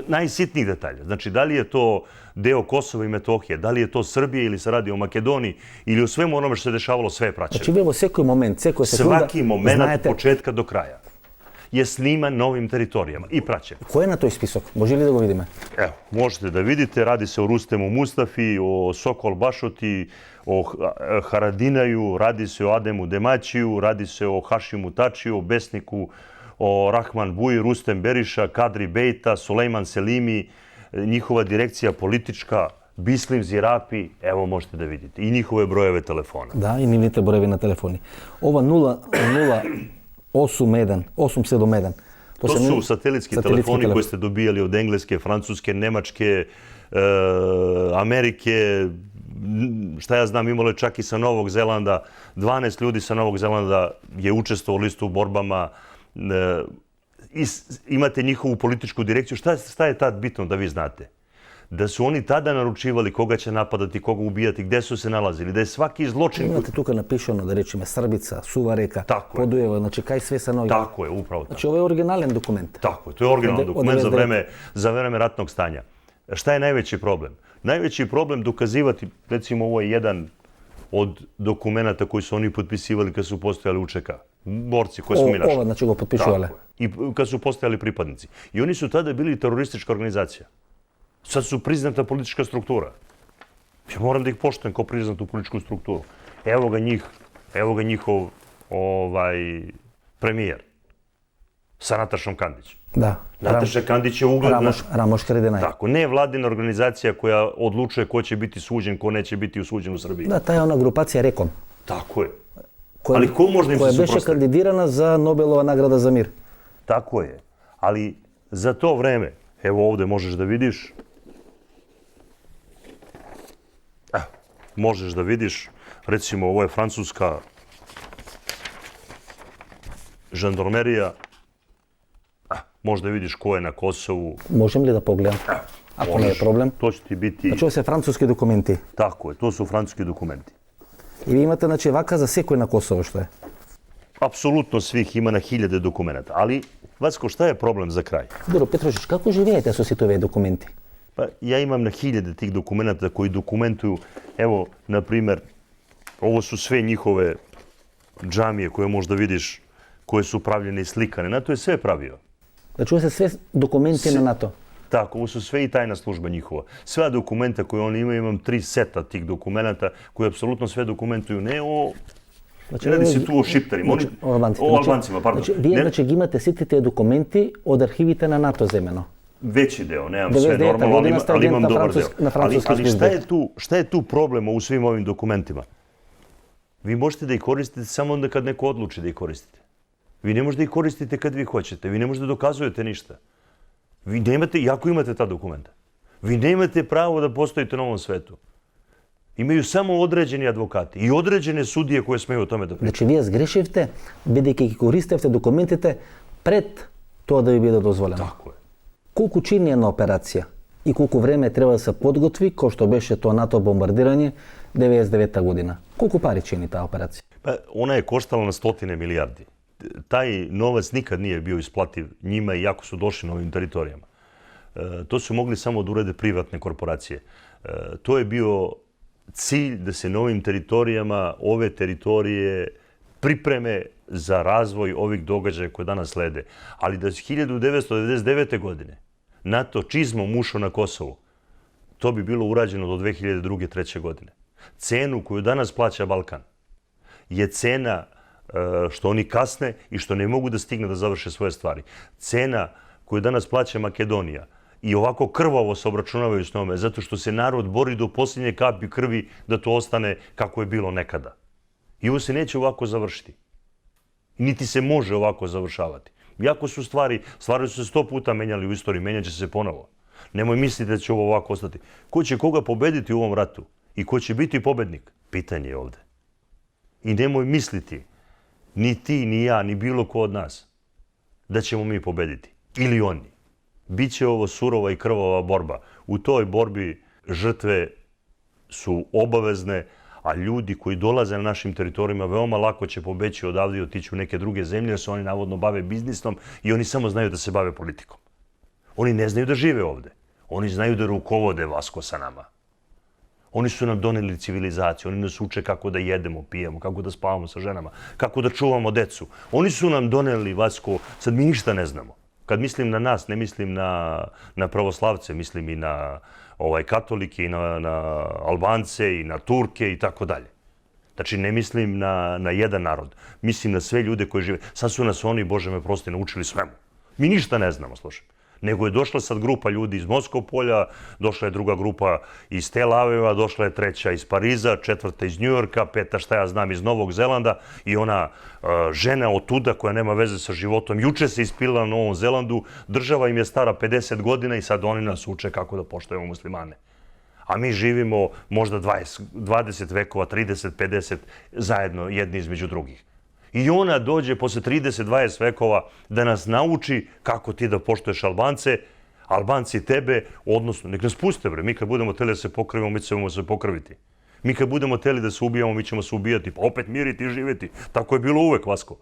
Najsitnijih detalja. Znači, da li je to deo Kosova i Metohije, da li je to Srbije ili se radi o Makedoniji ili o svemu onome što se dešavalo, sve je praćeno. Значи, вие во секој момент, секоја секунда, Svaki moment od знаете početka do kraja je sniman na ovim teritorijama i praćen. кој е на тој список. Може ли да го видиме? Evo, možete da vidite, radi se o Rustemu Mustafi, o Sokol Bašoti, o Haradinaju, radi se o Ademu Demaćiju, radi se o Hašimu Tačiju, o Besniku, o Rahman Buji, Rustem Beriša, Kadri Bejta, Sulejman Selimi, njihova direkcija politička, Bislim Zirapi, evo možete da vidite, i njihove brojeve telefona. Да, и нивните броеви на телефони. Ова 00871, To su satelitski telefoni koje ste dobijali od Engleske, Francuske, Nemačke, Amerike, šta ja znam, imalo je čak i sa Novog Zelanda. 12 ljudi sa Novog Zelanda je učestvovalo isto u borbama. Imate njihovu političku direkciju. Šta je tad bitno da vi znate? Da su oni tada naručivali koga će napadati, koga ubijati, gde su se nalazili, da je svaki zločin... Имате тука напишано, да речеме, Србица, Сува река, Тако е. Подуева, значи кај све са ноги. Tako je, upravo tako. Значи, ова е оригинален документ. Tako je, to je originalan Od dokument za 99. vreme ratnog stanja. Šta je najveći problem? Najveći problem dokazivati, recimo ovo je jedan od dokumenata koji su oni potpisivali kad su postojali UČK. Borci koje smo mi našli. Ова, значи, го подпишувале. Tako je. I kad su postojali pripadnici. I oni su tada bili teroristička organizacija. Sad su priznata politička struktura. Ja moram da ih poštujem kao priznatu političku strukturu. Evo ga njihov premijer sa Natašom Kandić. Да. Nataša Kandić je ugledna... Рамош Харадинај. Tako, ne vladina organizacija koja odlučuje ko će biti suđen, ko neće biti osuđen u Srbiji. Да, таа е она групација Рекон, Tako je. Ali ko može da im se која беше suprotstavi? кандидирана за Нобелова награда за мир. Tako je. Ali za to vreme, evo ovde možeš da vidiš, možeš da vidiš, recimo ovo je francuska žandarmerija, možda vidiš ko je na Kosovu. Можем ли да погледам? Ако не е проблем. To će ti biti, Значи, ова се француски документи. tako je, to su francuski dokumenti. И ви имате, значи, вака за секој на Косово, што е? Apsolutno svih ima na hiljade dokumenta, ali Vacko, šta je problem za kraj? Добро, Петрушич, како живеете со сите овие документи? Pa ja imam na hiljade tih dokumenta koji dokumentuju, evo, na primer, ovo su sve njihove džamije koje možda vidiš, koje su pravljene i slikane. NATO je sve pravio. Значи, ова се све документи на НАТО. Tako, ovo su sve i tajna služba njihova. Sva dokumenta koje oni imaju, imam 3 seta tih dokumenta koji apsolutno sve dokumentuju. Ne o... Значи, Ne radi se tu o šiptarima, o Albancima, pardon. Значи, вие значи ги имате сите тие документи од архивите на НАТО земено. Veći deo, nemam sve 99. normalno, godina ste ali imam agent na dobar deo. na francuskoj Ali šta je tu problem u svim ovim dokumentima? Vi možete da ih koristite samo onda kad neko odluči da ih koristite. Vi ne možete da ih koristite kad vi hoćete. Vi ne možete da dokazujete ništa. Vi nemate, iako imate ta dokumenta, vi nemate pravo da postojite na ovom svetu. Imaju samo određeni advokati i određene sudije koje smeju o tome da pričaju. Значи, вие сгрешивте, бидејќи ги користевте документите пред тоа да ви биде дозволено. Tako je. Колку чини една операција и колку време треба да се подготви, кој што беше тоа НАТО бомбардирање 99-та година? Колку пари чини таа операција? Pa ona je koštala na 100 milijardi. Taj novac nikad nije bio isplativ njima iako su došli na ovim teritorijama. To su mogli samo da urede privatne korporacije. To je bio cilj da se na ovim teritorijama ove teritorije pripreme za razvoj ovih događaja koje danas slede. Ali da 1999. godine NATO čizmom ušao na Kosovo, to bi bilo urađeno do 2002. 2003. godine. Cenu koju danas plaća Balkan je cena što oni kasne i što ne mogu da stigne da završe svoje stvari. Cena koju danas plaća Makedonija i ovako krvavo se obračunavaju s njome, zato što se narod bori do posljednje kapi krvi da to ostane kako je bilo nekada. I ovo se neće ovako završiti. Niti se može ovako završavati. Iako su stvari su se 100 puta menjali u istoriji, menjat će se ponovo. Nemoj misliti da će ovo ovako ostati. Ko će koga pobediti u ovom ratu i ko će biti pobednik? Pitanje je ovde. I nemoj misliti, ni ti, ni ja, ni bilo ko od nas, da ćemo mi pobediti. Ili oni. Biće ovo surova i krvava borba. U toj borbi žrtve su obavezne, a ljudi koji dolaze na našim teritorijima veoma lako će pobeći odavde i otići u neke druge zemlje, jer se oni navodno bave biznisom i oni samo znaju da se bave politikom. Oni ne znaju da žive ovde. Oni znaju da rukovode Vasko sa nama. Oni su nam doneli civilizaciju, oni nas uče kako da jedemo, pijemo, kako da spavamo sa ženama, kako da čuvamo decu. Oni su nam doneli, Vasko, sad mi ništa ne znamo. Kad mislim na nas, ne mislim na pravoslavce, mislim i na katolike, i na Albance, i na Turke i tako dalje. Znači, ne mislim na jedan narod. Mislim na sve ljude koji žive. Sad su nas oni, Bože me prosti, naučili svemu. Mi ništa ne znamo, slušaj. Nego je došla sad grupa ljudi iz Moskopolja, došla je druga grupa iz Tel Aviva, došla je treća iz Pariza, četvrta iz Njujorka, peta šta ja znam iz Novog Zelanda i ona žena od tuda koja nema veze sa životom, juče se ispila na Novom Zelandu, država im je stara 50 godina i sad oni nas uče kako da poštujemo muslimane. A mi živimo možda 20 vekova, 30, 50 zajedno jedni između drugih. I ona dođe posle 30-20 vekova da nas nauči kako ti da poštuješ Albance, Albanci tebe, odnosno, nek nas puste, bre. Mi kad budemo hteli da se pokrvimo, mi ćemo se pokrviti. Mi kad budemo hteli da se ubijamo, mi ćemo se ubijati, pa opet miriti i živjeti. Tako je bilo uvek, Vasko.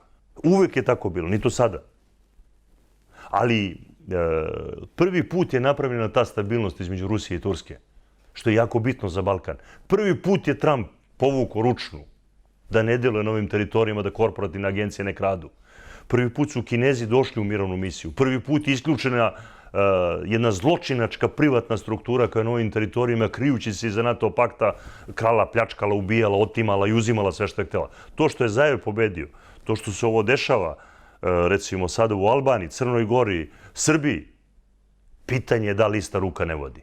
Uvek je tako bilo, ni to sada. Ali prvi put je napravljena ta stabilnost između Rusije i Turske, što je jako bitno za Balkan. Prvi put je Trump povukao ručnu da ne deluje na ovim teritorijama, da korporativne agencije ne kradu. Prvi put su Kinezi došli u mirovnu misiju. Prvi put je isključena jedna zločinačka privatna struktura koja je na ovim teritorijima, krijući se iza NATO pakta, krala, pljačkala, ubijala, otimala i uzimala sve što je htjela. To što je Zajev pobedio, to što se ovo dešava, recimo sada u Albaniji, Crnoj Gori, Srbiji, pitanje je da li ista ruka ne vodi.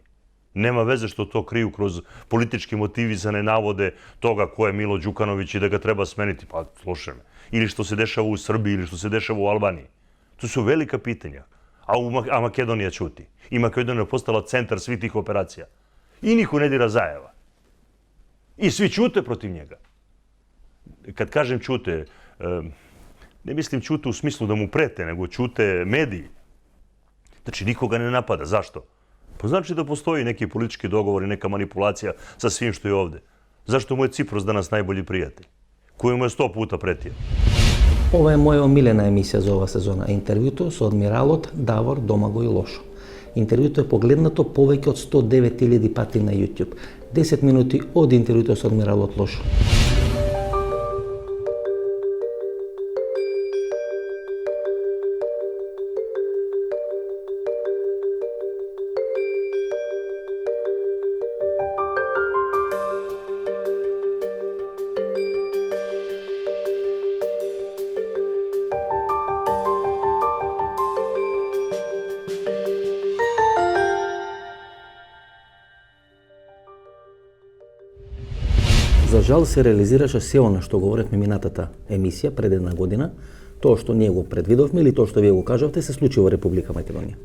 Nema veze što to kriju kroz politički motivizane navode toga ko je Milo Đukanović i da ga treba smeniti. Pa, slušaj me. Ili što se dešava u Srbiji, ili što se dešava u Albaniji. To su velika pitanja. A Makedonija ćuti. I Makedonija je postala centar svih tih operacija. I niko ne dira Zajeva. I svi ćute protiv njega. Kad kažem ćute, ne mislim ćute u smislu da mu prete, nego ćute mediji. Znači, nikoga ne napada. Zašto? Pa znači da postoji neki politički dogovor i neka manipulacija sa svim što je ovde. Zašto mu je Cipros danas najbolji prijatelj? Koji mu je 100 puta pretio? Ова е моја омилена емисија за ова сезона, интервјуто со адмиралот Давор Домагој Лошо. Интервјуто е погледнато повеќе од 109.000 пати на YouTube. 10 минути од интервјуто со адмиралот Лошо. За жал се реализираше се она што говоревме минатата емисија пред една година. Тоа што ние го предвидовме или тоа што вие го кажавте се случи во Република Македонија.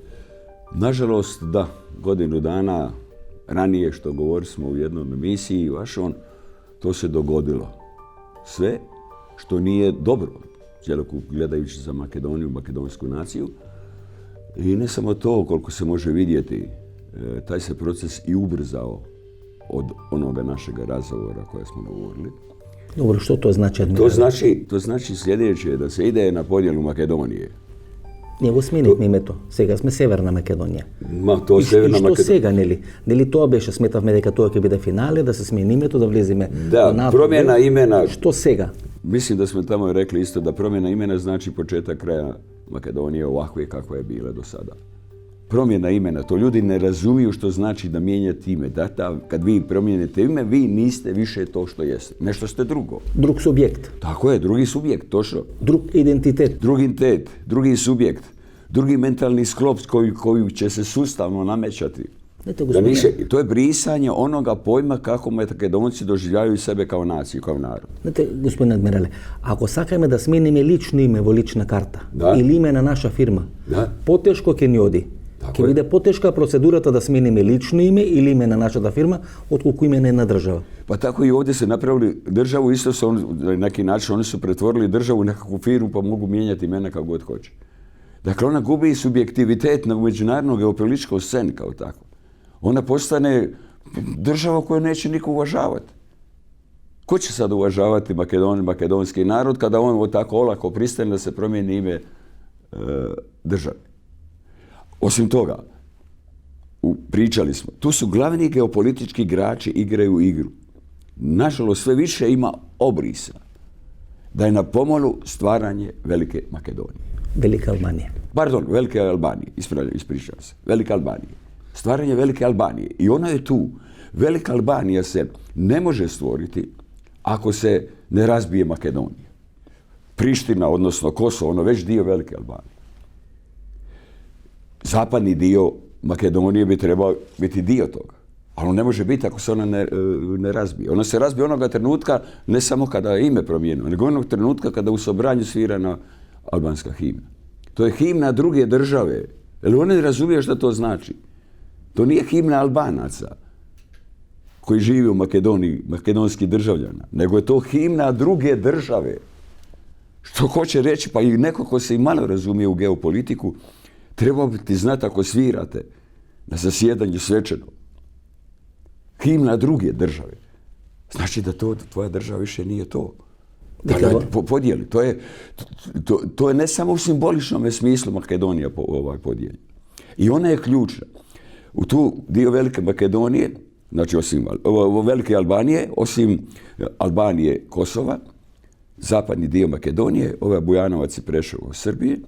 Nažalost, da. Godinu dana ranije što govorili smo u jednom emisiji vašom, to se dogodilo. Sve što nije dobro, cjelokup gledajući za Makedoniju, makedonsku naciju. I ne samo to, koliko se može vidjeti, taj se proces i ubrzao od onoga našega razgovora koje smo govorili. Dobro, što to znači? To znači sljedeće, da se ide na podjelu Makedonije. Ние го сменивме името. Сега сме Северна Македонија. И што сега, нели? Нели тоа беше, сметавме дека тоа ќе биде финале, да се смени името, да влеземе на НАТО. Da, promjena imena. Што сега? Mislim da smo tamo rekli isto da promjena imena znači početak kraja Makedonije ovakve kakva je bila do sada. promjena imena. To ljudi ne razumiju što znači da mijenjate ime. Kad vi promijenite ime, vi niste više to što jeste. Nešto ste drugo. Drug subjekt, Tako je, drugi subjekt, točno. drug identitet. Drugi identitet, drugi subjekt, drugi mentalni sklop koji će se sustavno namećati. Znate, gospodine, To je brisanje onoga pojma kako Makedonci doživljavaju sebe kao naciju, kao narod. znate, gospodine admirale, ako sakajme da smenime lično ime vo lična karta Da. ili ime na naša firma, Da. poteško ke njodi. Tako Ke je. vide poteška procedurata da smenime lično ime ili ime na našата firma, otkoliko ime na jedna država. Pa tako i ovdje se napravili državu, isto su na neki način, oni su pretvorili državu u nekakvu firmu pa mogu mijenjati imena kako god hoće. Dakle, ona gubi subjektivitet na međunarodnoj geopolitičkoj sceni kao tako. Ona postane država koju neće niko uvažavati. Ko će sad uvažavati makedonski narod kada on tako olako pristane da se promijeni ime države? Osim toga, pričali smo, tu su glavni geopolitički igrači igraju igru. Nažalost, sve više ima obrisa da je na pomolu stvaranje Velike Makedonije. Velika Albanija. Pardon, Velike Albanije, ispričavam se. Velika Albanija. Stvaranje Velike Albanije. I ona je tu. Velika Albanija se ne može stvoriti ako se ne razbije Makedonija. Priština, odnosno Kosovo, ono već dio Velike Albanije. Zapadni dio Makedonije bi trebao biti dio toga. Ali on ne može biti ako se ona ne razbije. Ona se razbije onoga trenutka, ne samo kada je ime promijenio, nego onog trenutka kada u Sobranju svirana albanska himna. To je himna druge države. Jer oni ne razumiju što to znači. To nije himna Albanaca koji žive u Makedoniji, makedonskih državljana, nego je to himna druge države. Što hoće reći, pa i neko ko se i malo razumije u geopolitiku, treba biti znati ako svirate na zasjedanju svečano. Himna druge države. Znači da to tvoja država više nije to. Dakle, podijeli. To je ne samo u simboličnom smislu Makedonija podijeli. I ona je ključna. U tu dio Velike Makedonije, znači osim Velike Albanije, osim Albanije, Kosova, zapadni dio Makedonije, ovaj Bujanovac je prešao u Srbiji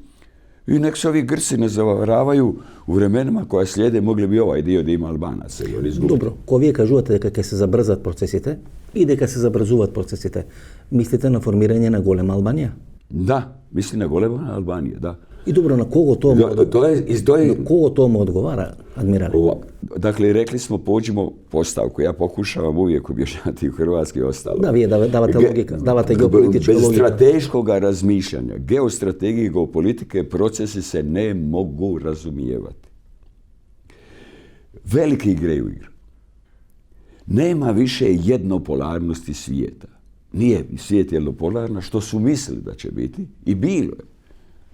i nek se ovi Grci ne zavaravaju u vremenima koja slijede, mogli bi ovaj dio da ima Albanaca i oni izgubili. Dobro, ko вие кажувате дека ќе се забрзат процесите и дека се забрзуваат процесите, мислите на формирање на голема Албанија? Da, mislim na golema Albanije, da. И добро, на кого тоа му на кого тоа му одговара, адмирале? Dakle, rekli smo pođimo postavku. Ja pokušavam uvijek objašnjati u Hrvatski ostalo. Да, вие давате логика, давате геополитичка Bez логика. strateškog razmišljanja, geostrategije i geopolitike procesi se ne mogu razumijevati. Veliki igraju igru. Nema više jednopolarnosti svijeta. Nije svijet jednopolarna, što su mislili da će biti i bilo je.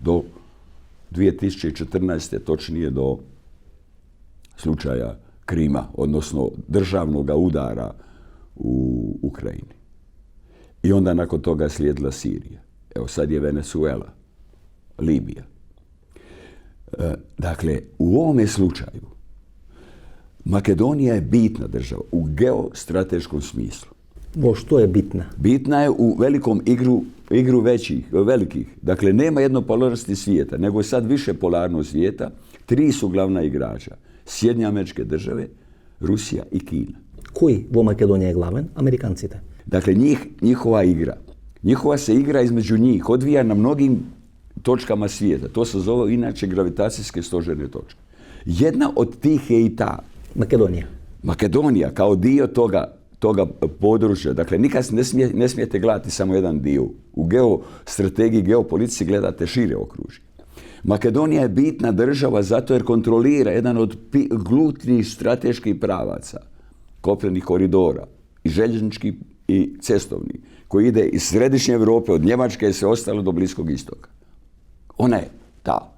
Do 2014. točnije do slučaja Krima, odnosno državnog udara u Ukrajini. I onda nakon toga je slijedila Sirija. Evo sad je Venezuela, Libija. Dakle, u ovome slučaju Makedonija je bitna država u geostrateškom smislu. Во што е битна? Bitna je u velikom igru velikih. Dakle, nema jednopolarnosti svijeta, nego je sad više polarnog svijeta. Tri su glavna igrača. Sjedinjene Američke Države, Rusija i Kina. Кој во Македонија е главен? Американците. Dakle, njihova igra. Njihova se igra između njih odvija na mnogim točkama svijeta. To se zove inače gravitacijske stožerne točke. Jedna od tih je i ta. Македонија. Makedonija kao dio toga područja. Dakle, nikad ne smijete gledati samo jedan dio. U geostrategiji, geopolitici gledate šire okružje. Makedonija je bitna država zato jer kontrolira jedan od glutnih strateških pravaca, kopnenih koridora, i željeznički i cestovni, koji ide iz središnje Europe, od Njemačke i sve ostalo do Bliskog istoka. Ona je ta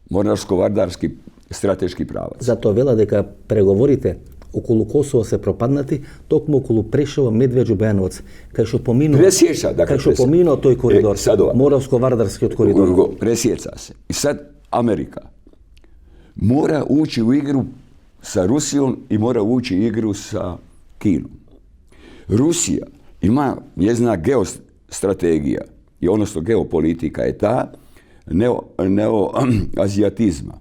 mornarsko-vardarski strateški pravac. Затоа вела дека преговорите околу Косово се пропаднати токму околу Прешево, Медвеđu, Бејановаc, кај што поминува кај што поминува тој коридор, Моравско-Вардарскиот коридор. Presjeca se. I sad Amerika mora ući u igru sa Rusijom i mora ući u igru sa Kinom. Rusija ima njezina geostrategija i odnosno geopolitika je ta neoazijatizma,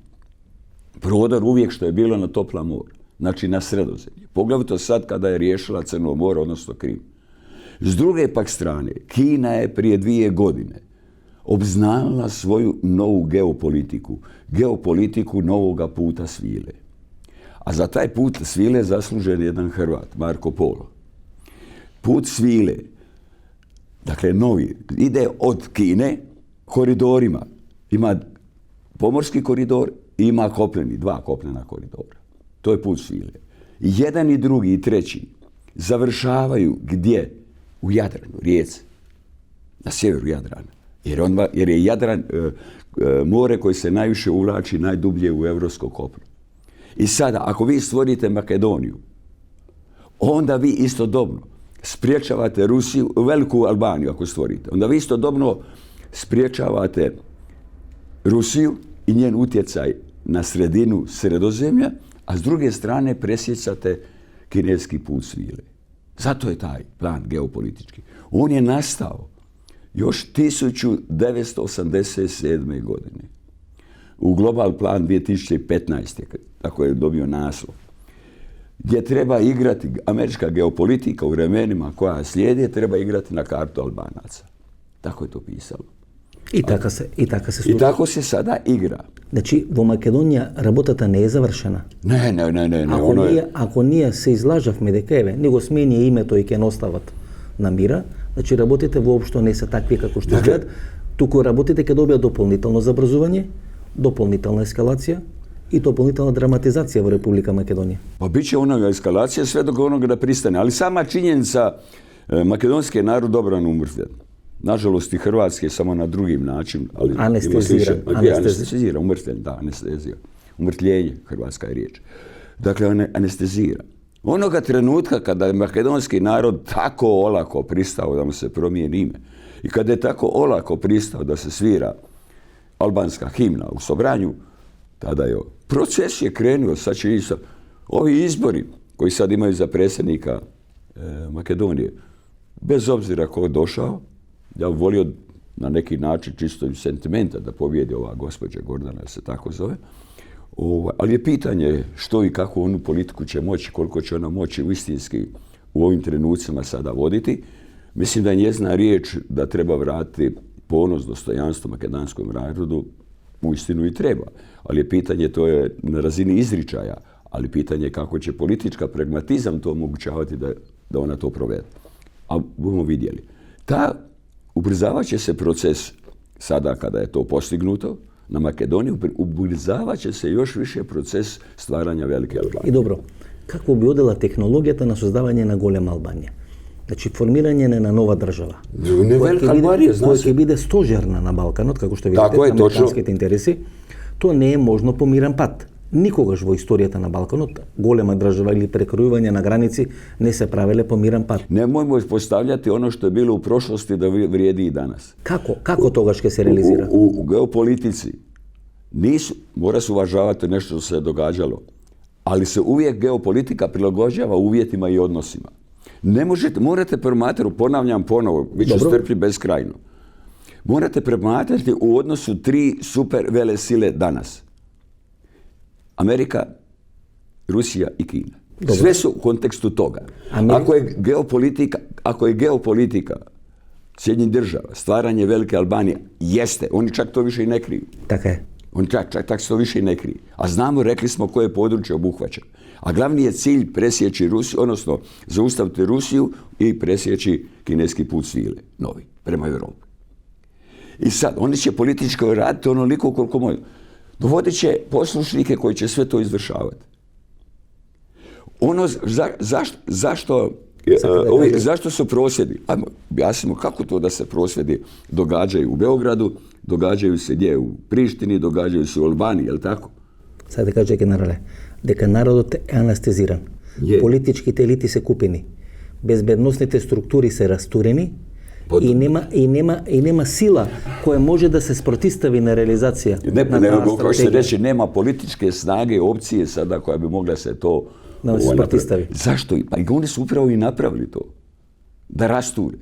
prodor uvijek što je bilo na topla mora, znači na Sredozemlje. Poglavito sad kada je riješila Crno more, odnosno Krim. S druge pak strane, Kina je prije 2 godine obznanila svoju novu geopolitiku novoga puta svile. A za taj put svile je zaslužen jedan Hrvat, Marko Polo. Put svile, dakle novi, ide od Kine koridorima. Ima pomorski koridor i ima kopneni, 2 kopnena koridora. To je put svile. I jedan i drugi i treći završavaju gdje? U Jadranu, rijeci. Na sjeveru Jadrana. Jer je Jadran more koje se najviše uvlači najdublje u europsko kopno. I sada, ako vi stvorite Makedoniju, onda vi istodobno spriječavate Rusiju, veliku Albaniju ako stvorite, onda vi istodobno spriječavate Rusiju i njen utjecaj na sredinu Sredozemlja, a s druge strane presjecate kineski put svile. Zato je taj plan geopolitički. On je nastao još 1987. godine. U Global plan 2015. tako je dobio naslov. Gdje treba igrati američka geopolitika u vremenima koja slijede, treba igrati na kartu Albanaca. Tako je to pisalo. I tako se sada igra. Znači, во Македонија работата не е завршена. Не. Ако ние се излажавме дека еве, него смени името и ќе настават на мира, значи работите воопшто не се такви како што изгледат, туку работите ќе добијат дополнително забрзување, дополнителна ескалација и дополнителна драматизација во Република Македонија. Pa bit će onoga eskalacija sve dok onoga da pristane. Ali sama činjenica makedonski je narod dobrano umrtvljen. Nažalost i hrvatski samo na drugim način. Ali anestezira, umrtvljen, da, anestezija. Umrtljenje, hrvatska je riječ. Dakle, anestezira. Onoga trenutka kada je makedonski narod tako olako pristao da mu se promijeni ime i kada je tako olako pristao da se svira albanska himna u Sobranju, tada je proces je krenuo, sad će ići ovi izbori koji sad imaju za predsjednika Makedonije. Bez obzira ko je došao, ja bih volio na neki način čisto iz sentimenta da pobjedi ova gospođa Gordana, da se tako zove. Ali je pitanje što i kako onu politiku će moći, koliko će ona moći uistinski u ovim trenucima sada voditi. Mislim da je njezina riječ da treba vratiti ponos, dostojanstvo makedanskom narodu, uistinu i treba. Ali je pitanje, to je na razini izričaja, ali pitanje je kako će politička pragmatizam to omogućavati da ona to provede. A budemo vidjeli. Ubrzavat će se proces sada kada je to postignuto na Makedoniju, ubrzavat će se još više proces stvaranja velike Albanije. I dobro, kako bi odela tehnologijata na создавање на голема Албанија? Значи, формирање на нова држава. Не велика Албанија, која ќе биде стожерна на Балканот, како што видите, американските интереси, то не е можно по мирен пат. Никогаш во историјата на Балканот голема држава или прекројување на граници не се правеле по мирен пат. Немојмо поставljati ono što je bilo u prošlosti da vrijedi i danas. Kako тогаш ќе се реализира? U geopolitici mora se uvažavati nešto što se događalo, ali se uvijek geopolitika prilagođava uvjetima i odnosima. Morate promatrati, ponavljam ponovo, bit ću strpljiv beskrajno. Morate promatrati u odnosu 3 super vele sile danas. Amerika, Rusija i Kina. Dobro. Sve su u kontekstu toga. Ako je geopolitika Sjedinjenih država, stvaranje velike Albanije, jeste, oni čak to više i ne kriju. Tako je. Oni čak to više i ne kriju. A znamo, rekli smo koje područje obuhvaća. A glavni je cilj presjeći Rusiju, odnosno zaustaviti Rusiju i presjeći kineski put svile, novi, prema Europi. I sad, oni će politički raditi onoliko koliko mogu. Dovodit će poslušnike koji će sve to izvršavati. Zašto su prosvjedi? Ajmo, objasnimo kako to da se prosvjedi događaju u Beogradu, događaju se gdje? U Prištini, događaju se u Albaniji, je li tako? Sad da kaže generale, дека народот е анестезиран. Политичките елити се купени. Безбедносните структури се растурени. I nema sila koja može da se sprotistavi na realizacija. Kako se reći, nema političke snage, opcije sada koja bi mogla se to sprotistavi. Zašto? Pa i oni su upravo i napravili to. Da rasture.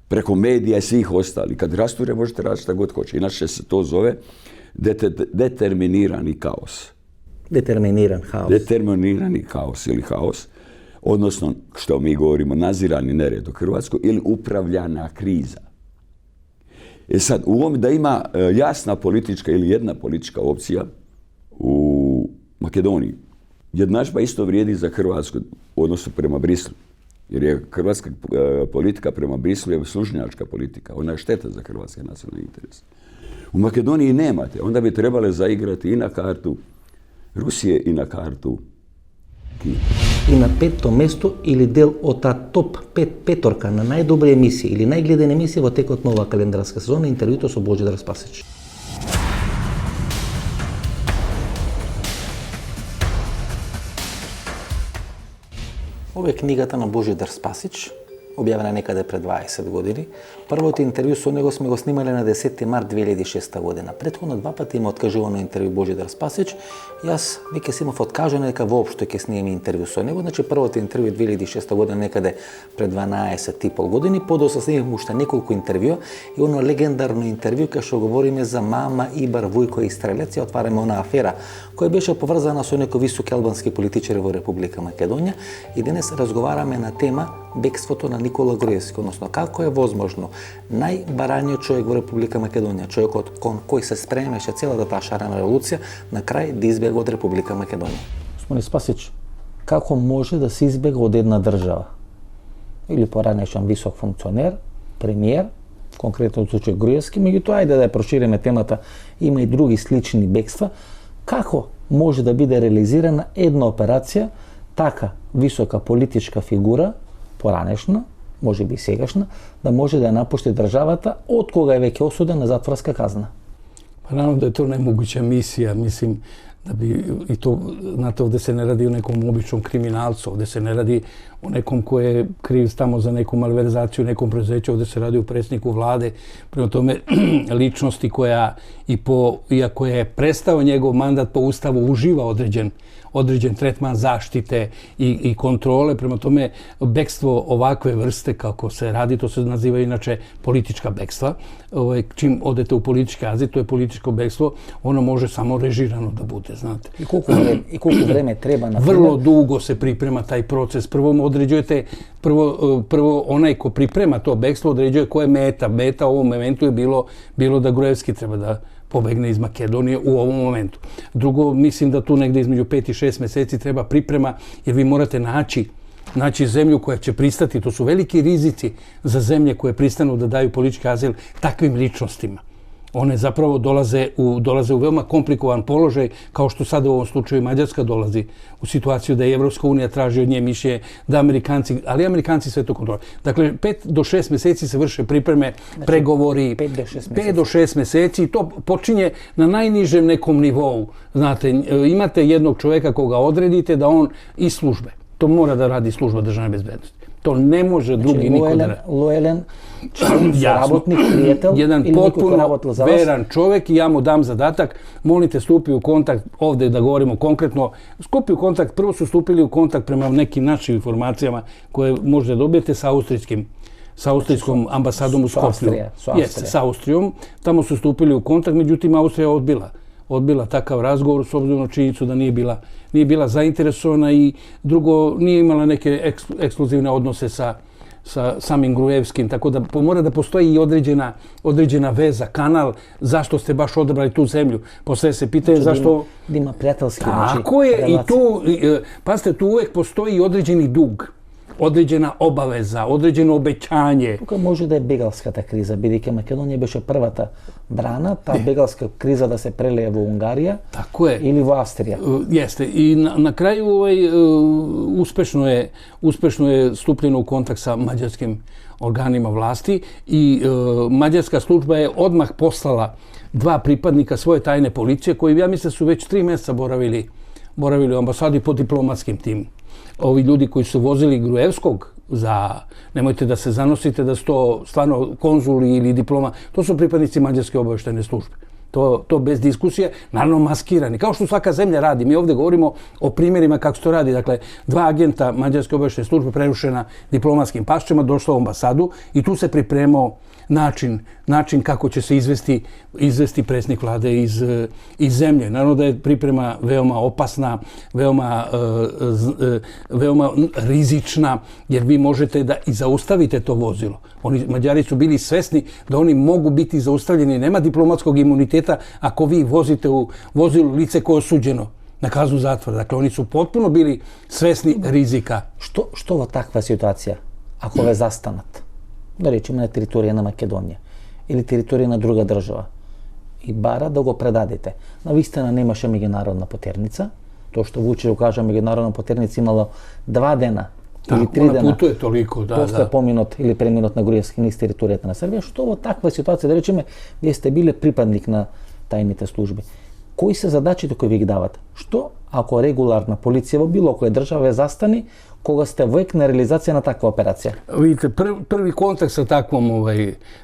Preko medija i svih ostali. Kad rasture možete raditi šta god hoće. Inače se to zove determinirani kaos. Determiniran haos. Determinirani kaos ili haos, odnosno, što mi govorimo, nazirani nered u Hrvatskoj ili upravljana kriza. Sad, u ovom da ima jasna politička ili jedna politička opcija u Makedoniji, jednadžba isto vrijedi za Hrvatsku u odnosu prema Brislu. Jer je hrvatska politika prema Brislu je služnjačka politika. Ona je šteta za hrvatske nacionalne interese. U Makedoniji nemate. Onda bi trebale zaigrati i na kartu Rusije i na kartu Kine. И на петто место или дел од та топ 5 петорка на најдобри емисии или најгледани емисии во текот на оваа календарска сезона, интервјуто со Божидар Спасич. Ова е книгата на Божидар Спасич, објавена некаде пред 20 години. Првото интервју со него сме го снимале на 10 март 2006 година. Претходно два пати има откажувано интервју Божидар Спасич. Јас веќе си имав откажано дека воопшто ќе снимам интервју со него. Значи првото интервју 2006 година некаде пред 12,5 години. Подоцна снимав уште неколку интервјуа и оно легендарно интервју кај што говориме за Мама Ибар Вујко и Стрелец и отвараме она афера која беше поврзана со некои високи албански политичари во Република Македонија и денес разговараме на тема бегството на Никола Груевски, односно како е возможно најбараниот човек во Република Македонија, човекот кон кој се спремеше целата таа шарена револуција, на крај да избега од Република Македонија. Господин Спасич, како може да се избега од една држава? Или поранешен висок функционер, премиер, конкретно од случај Груевски, меѓутоа ајде да ја прошириме темата, има и други слични бегства. Како може да биде реализирана една операција, така висока политичка фигура, поранешна, може би сегашна, да може да ја напушти државата од кога е веќе осуден на затворска казна? Pa naravno da je to nemoguća misija, mislim da bi i to, znate, ovdje se ne radi o nekom običnom kriminalcu, ovdje se ne radi o nekom ko je kriv tamo za neku malverzaciju, nekom preduzeću, ovdje se radi o predsjedniku vlade, prema tome ličnosti koja iako je prestao njegov mandat po ustavu, uživa određen tretman zaštite i kontrole, prema tome bekstvo ovakve vrste kako se radi, to se naziva inače politička bekstva. Čim odete u politički azil, to je političko bekstvo, ono može samo režirano da bude, znate. I koliko vreme treba na Vrlo dugo se priprema taj proces. Prvo onaj ko priprema to bekstvo određuje ko je meta. Meta u ovom momentu je bilo da Gruevski treba da pobegne iz Makedonije u ovom momentu. Drugo, mislim da tu negde između 5 i 6 meseci treba priprema, jer vi morate naći zemlju koja će pristati. To su veliki rizici za zemlje koje pristanu da daju politički azil takvim ličnostima. One zapravo dolaze u veoma komplikovan položaj, kao što sada u ovom slučaju Mađarska dolazi u situaciju da je Evropska unija traži od nje mišljenje, da Amerikanci sve to kontrole. Dakle, 5 do 6 meseci se vrše pripreme, pregovori. 5 do 6 meseci i to počinje na najnižem nekom nivou. Znate, imate jednog čoveka koga odredite da on iz službe. To mora da radi služba državne bezbednosti. To ne može drugi niko da radi. Lojelan, saradnik, prijatelj jedan ili niko ko potpuno veran čovjek i ja mu dam zadatak, molite stupi u kontakt, ovdje da govorimo konkretno, stupi u kontakt, prvo su stupili u kontakt prema nekim našim informacijama koje možete dobijete sa austrijskom ambasadom u Skoplju. Jeste, sa Austrijom. Tamo su stupili u kontakt, međutim Austrija je odbila takav razgovor s obzirom na činjenicu da nije bila zainteresovana i drugo nije imala neke ekskluzivne odnose sa samim Gruevskim, tako da mora da postoji i određena veza, kanal, zašto ste baš odabrali tu zemlju. Postoje se pitanje zašto... Da ima prijateljski relacije. Tako je, i tu, pazite, tu uvek postoji i određeni dug, određena obaveza, određeno obećanje. Тука може да е бегалската криза, бидејќи Македонија беше првата брана, таа бегалска криза да се прелее во Унгарија или во Австрија. Jeste. I na kraju uspešno je stupljeno u kontakt sa mađarskim organima vlasti i mađarska služba je odmah poslala 2 pripadnika svoje tajne policije koji, ja mislim, su već 3 mjeseca boravili u ambasadi po diplomatskim tim. Ovi ljudi koji su vozili Gruevskog nemojte da se zanosite da su to stvarno konzuli ili diploma, to su pripadnici mađarske obavještajne službe. To bez diskusije, naravno maskirani, kao što svaka zemlja radi. Mi ovdje govorimo o primjerima kako se to radi. Dakle, 2 agenta Mađarske obavještajne službe prerušena diplomatskim pasošima, došla u ambasadu i tu se pripremao način kako će se izvesti predsjednik vlade iz zemlje. Naravno da je priprema veoma opasna, veoma rizična, jer vi možete da i zaustavite to vozilo. Mađari su bili svesni da oni mogu biti zaustavljeni. Nema diplomatskog imuniteta ako vi vozite u vozilu lice koje je osuđeno na kaznu zatvora. Dakle, oni su potpuno bili svesni rizika. Što ova takva situacija, ako je zastanat, da rečemo na teritoriji na Makedonije ili teritorija na druga država, i bara da go predadete. Navistina nemaše međunarodna poternica, to što Vučić kaže, međunarodna poternica imalo 2 dena ili 3 dena. Putuje toliko, da. Posle pominut ili preminut na grujevski niz teritorija na Srbija. Što ovo takva situacija, da rečemo, gdje ste bili pripadnik na tajните službi. Koji se zadačite koji vi ih davate? Što ako regularna policija u bilo koje države zastani, koga ste vek na realizacija na takva operacija? Vidite, prvi kontakt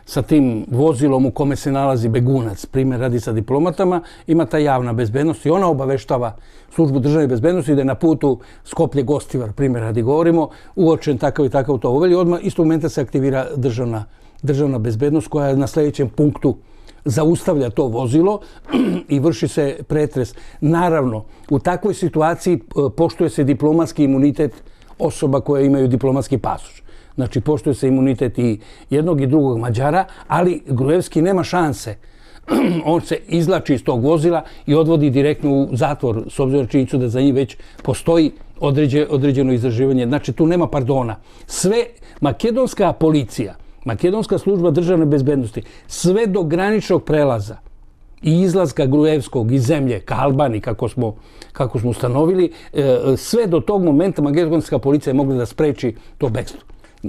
sa tim vozilom u kome se nalazi begunac, primjer radi sa diplomatama, ima ta javna bezbednost i ona obaveštava službu državne bezbednosti da je na putu Skoplje-Gostivar, primjer radi govorimo, uočen takav i takav automobil, odmah istog momenta se aktivira državna bezbednost koja je na sljedećem punktu zaustavlja to vozilo i vrši se pretres. Naravno, u takvoj situaciji poštuje se diplomatski imunitet osoba koje imaju diplomatski pasoš. Znači, poštuje se imunitet i jednog i drugog Mađara, ali Gruevski nema šanse. On se izvlači iz tog vozila i odvodi direktno u zatvor, s obzirom na činjenicu da za njih već postoji određeno istraživanje. Znači, tu nema pardona. Sve makedonska policija, makedonska služba državne bezbednosti, sve do graničnog prelaza i izlaska Gruevskog iz zemlje ka Albaniji, kako smo ustanovili, sve do tog momenta makedonska policija je mogla da spreči to bekstvo.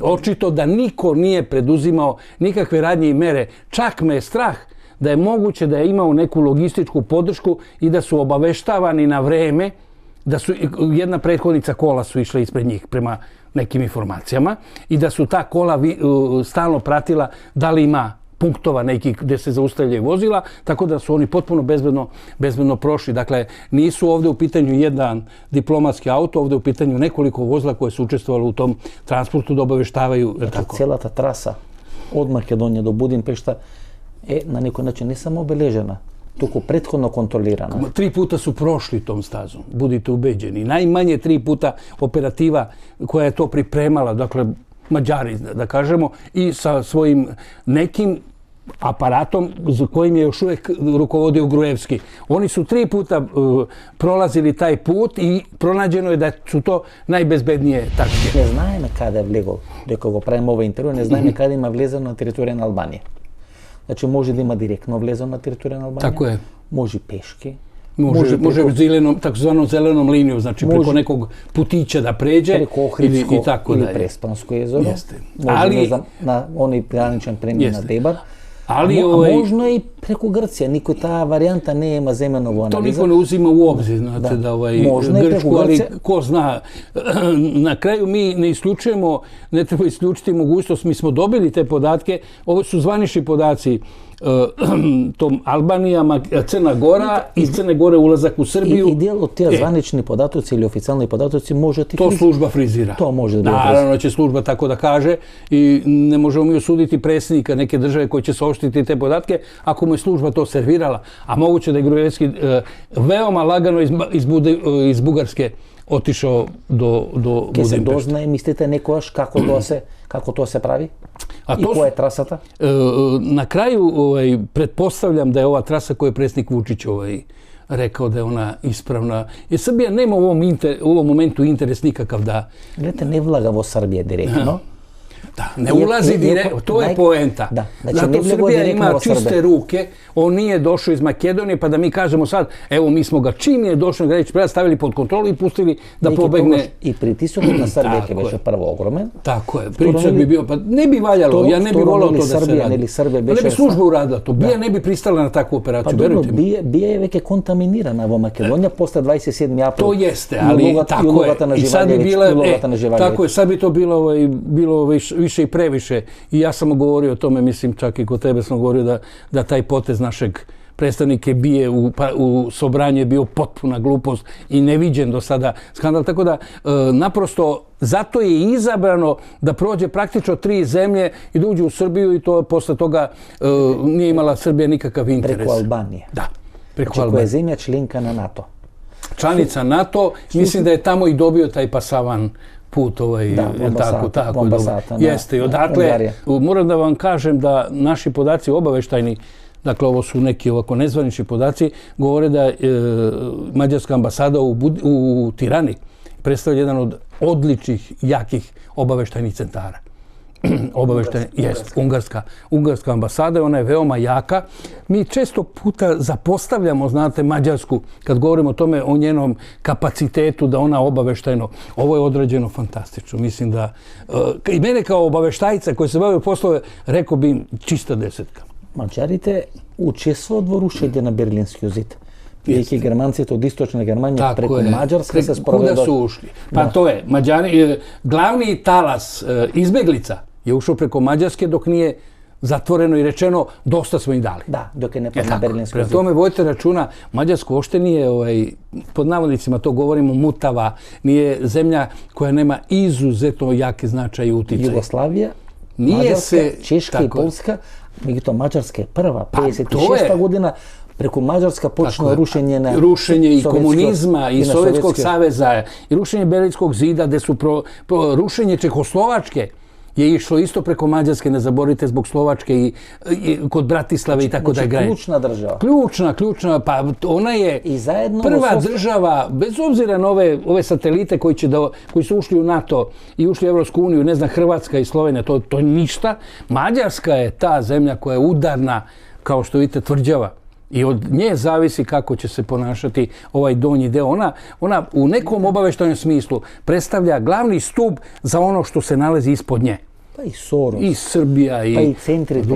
Očito da niko nije preduzimao nikakve radnje i mere. Čak me je strah da je moguće da je imao neku logističku podršku i da su obaveštavani na vreme, da su jedna prethodnica kola su išla ispred njih prema nekim informacijama i da su ta kola stalno pratila da li ima punktova nekih gdje se zaustavljaju vozila, tako da su oni potpuno bezbedno prošli. Dakle, nisu ovdje u pitanju jedan diplomatski auto, ovdje u pitanju nekoliko vozila koje su učestvovali u tom transportu da obaveštavaju. Cijela ta trasa od Makedonije do Budimpešta je na neki način ne samo obeležena, tuko prethodno kontrolirana. 3 puta su prošli tom stazom, budite ubeđeni. Najmanje 3 puta operativa koja je to pripremala, dakle, Mađari, da kažemo, i sa svojim nekim aparatom za kojim je još uvijek rukovodio Gruevski. Oni su 3 puta prolazili taj put i pronađeno je da su to najbezbednije tačke. Ne znajme kada je vlegao, dok go pravimo ovaj intervju, ne znajme kada ima vlezano na teritoriju na Albanije. Znači, može da ima direktno vlezano na teritoriju na Albanije. Tako je. Može peške. Može takozvanom zelenom linijom, znači preko nekog putića da pređe. Preko Ohridsko ili Prespansko jezero. Može na onaj graničan premijer na Debar. A možno i preko Grcije. Niko ta varijanta ne ima zemljenovu analiza. To niko ne uzima u obzir, znate, da Grčku, ali ko zna. Na kraju mi ne isključujemo, ne treba isključiti mogućnost, mi smo dobili te podatke, ovo su zvanični podaci, tom Albanija, Crna Gora, iz Crne Gore ulazak u Srbiju. I dijel od tih zvanični podaci ili oficijalni podaci može ti... To služba frizira. To može da bi... Naravno će služba tako da kaže i ne možemo mi osuditi predsjednika neke države koji će saopštiti te podatke ako mu je služba to servirala. A moguće da je Gruevski veoma lagano iz Bugarske otišao do Budimpešta. Kje se doznaje, mislite nekoš kako to se pravi? I koja je trasata? Na kraju pretpostavljam da je ova trasa koju je predsjednik Vučić rekao da je ona ispravna. Jer Srbija nema u ovom momentu interes nikakav da... Gledajte, ne vlagavo Srbije direktno. Da, ne ulazi direktno, to je poenta. Zato Srbija ima čiste ruke, on nije došao iz Makedonije, pa da mi kažemo sad, evo mi smo ga čim je došao na granični prelaz stavili pod kontrolu i pustili da pobegne. I pritisak na Srbije je već prvo ogromen. Tako je, pritisak bi bio, pa ne bi valjalo, ja ne bi volao to da se radi. Pa ne bi služba uradila to, BIA ne bi pristala na takvu operaciju, verujte mi. BIA je već kontaminirana u Makedonija posle 27. aprila. To jeste, ali tako je, i sad bi bila, tako je, sad bi to bilo više i previše. I ja sam govorio o tome, mislim čak i kod tebe sam govorio da taj potez našeg predstavnike bije u Sobranju je bio potpuna glupost i neviđen do sada skandal. Tako da naprosto zato je izabrano da prođe praktično 3 zemlje i da uđe u Srbiju i to posle toga nije imala Srbija nikakav interes. Preko Albanije. Da, preko Znači koja Albanije. je zemlja člinka na NATO. Članica NATO, mislim da je tamo i dobio taj pasavan put, bomba sata, jeste, i odatle, moram da vam kažem da naši podaci obaveštajni, dakle ovo su neki ovako nezvanični podaci, govore da mađarska ambasada u Tirani predstavlja jedan od odličnih, jakih obaveštajnih centara. Ungarska ambasada, ona je veoma jaka. Mi često puta zapostavljamo, znate, Mađarsku, kad govorimo o tome, o njenom kapacitetu, da ona obaveštajno, ovo je odrađeno fantastično. Mislim da, i mene kao obaveštajca koji se bavio poslove, rekao bi im čista 10. Mađarite učestvovali v rušenju na Berlinski zid. Veliki Germanci od istočne Germanije preko Mađarske se sprovedu. Kuda su ušli? Pa to je, glavni talas izbeglica je ušao preko Mađarske dok nije zatvoreno i rečeno dosta smo im dali. Da, dok je ne padne Berlinski zid. Prema tome vojte računa, Mađarsko uopšte nije, pod navodnicima to govorimo, mutava, nije zemlja koja nema izuzetno jaki značaj i uticaj. Jugoslavija, Mađarska, Češka i Polska, Mađarska je prva, 56. godina, preko Mađarska počne rušenje i komunizma i Sovjetskog saveza i rušenje Berlinskog zida, gde su rušenje Čehoslovačke je išlo isto preko Mađarske, ne zaboravite, zbog Slovačke i kod Bratislave i tako da je. Znači ključna država. Ključna, pa ona je prva država, bez obzira na ove satelite koji su ušli u NATO i ušli u Evropsku uniju, ne znam, Hrvatska i Slovenija, to je ništa. Mađarska je ta zemlja koja je udarna, kao što vidite, tvrđava. I od nje zavisi kako će se ponašati ovaj donji deo. Ona u nekom obaveštajnom smislu predstavlja glavni stup za ono što se nalazi ispod nje. Pa i Soros. I Srbija. Pa i centrite.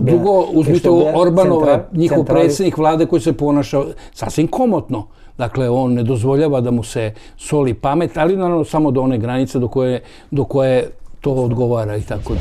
Drugo, uzmite Orbanova, njihov predsjednik vlade koji se ponaša sasvim komotno. Dakle, on ne dozvoljava da mu se soli pamet, ali naravno samo do one granice do koje to odgovara i tako da.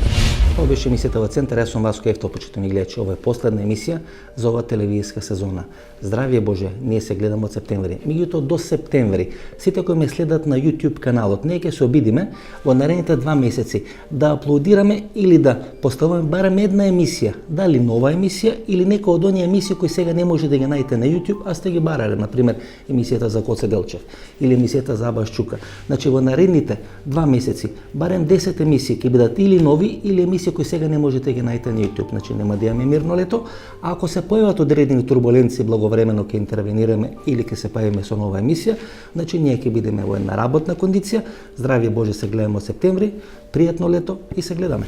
Ovo беше емисията в Център. Аз съм Васко Ефтов, почитани гледачи. Ова е последна емисия за ова телевизijska сезона. Здравие Боже, ние се гледаме од септември. Меѓутоа до септември, сите кои ме следат на YouTube каналот, ние ќе се обидиме во наредните 2 месеци да аплодираме или да поставаме барем една емисија, дали нова емисија или некоја од оние емисии кои сега не може да ги најдете на YouTube, а сте ги барале, например, емисијата за Коце Делчев или емисијата за Абаш Чука. Значи во наредните 2 месеци барем 10 емисии ќе бидат или нови или емисии кои сега не можете да ги најдете на YouTube. Значи нема да имаме мирно лето, а ако се појават одредени турбуленции, благовремено ќе интервенираме или ќе се појавиме со нова емисија, значи ние ќе бидеме во една работна кондиција. Здравје Боже, се гледаме од септември, пријатно лето и се гледаме.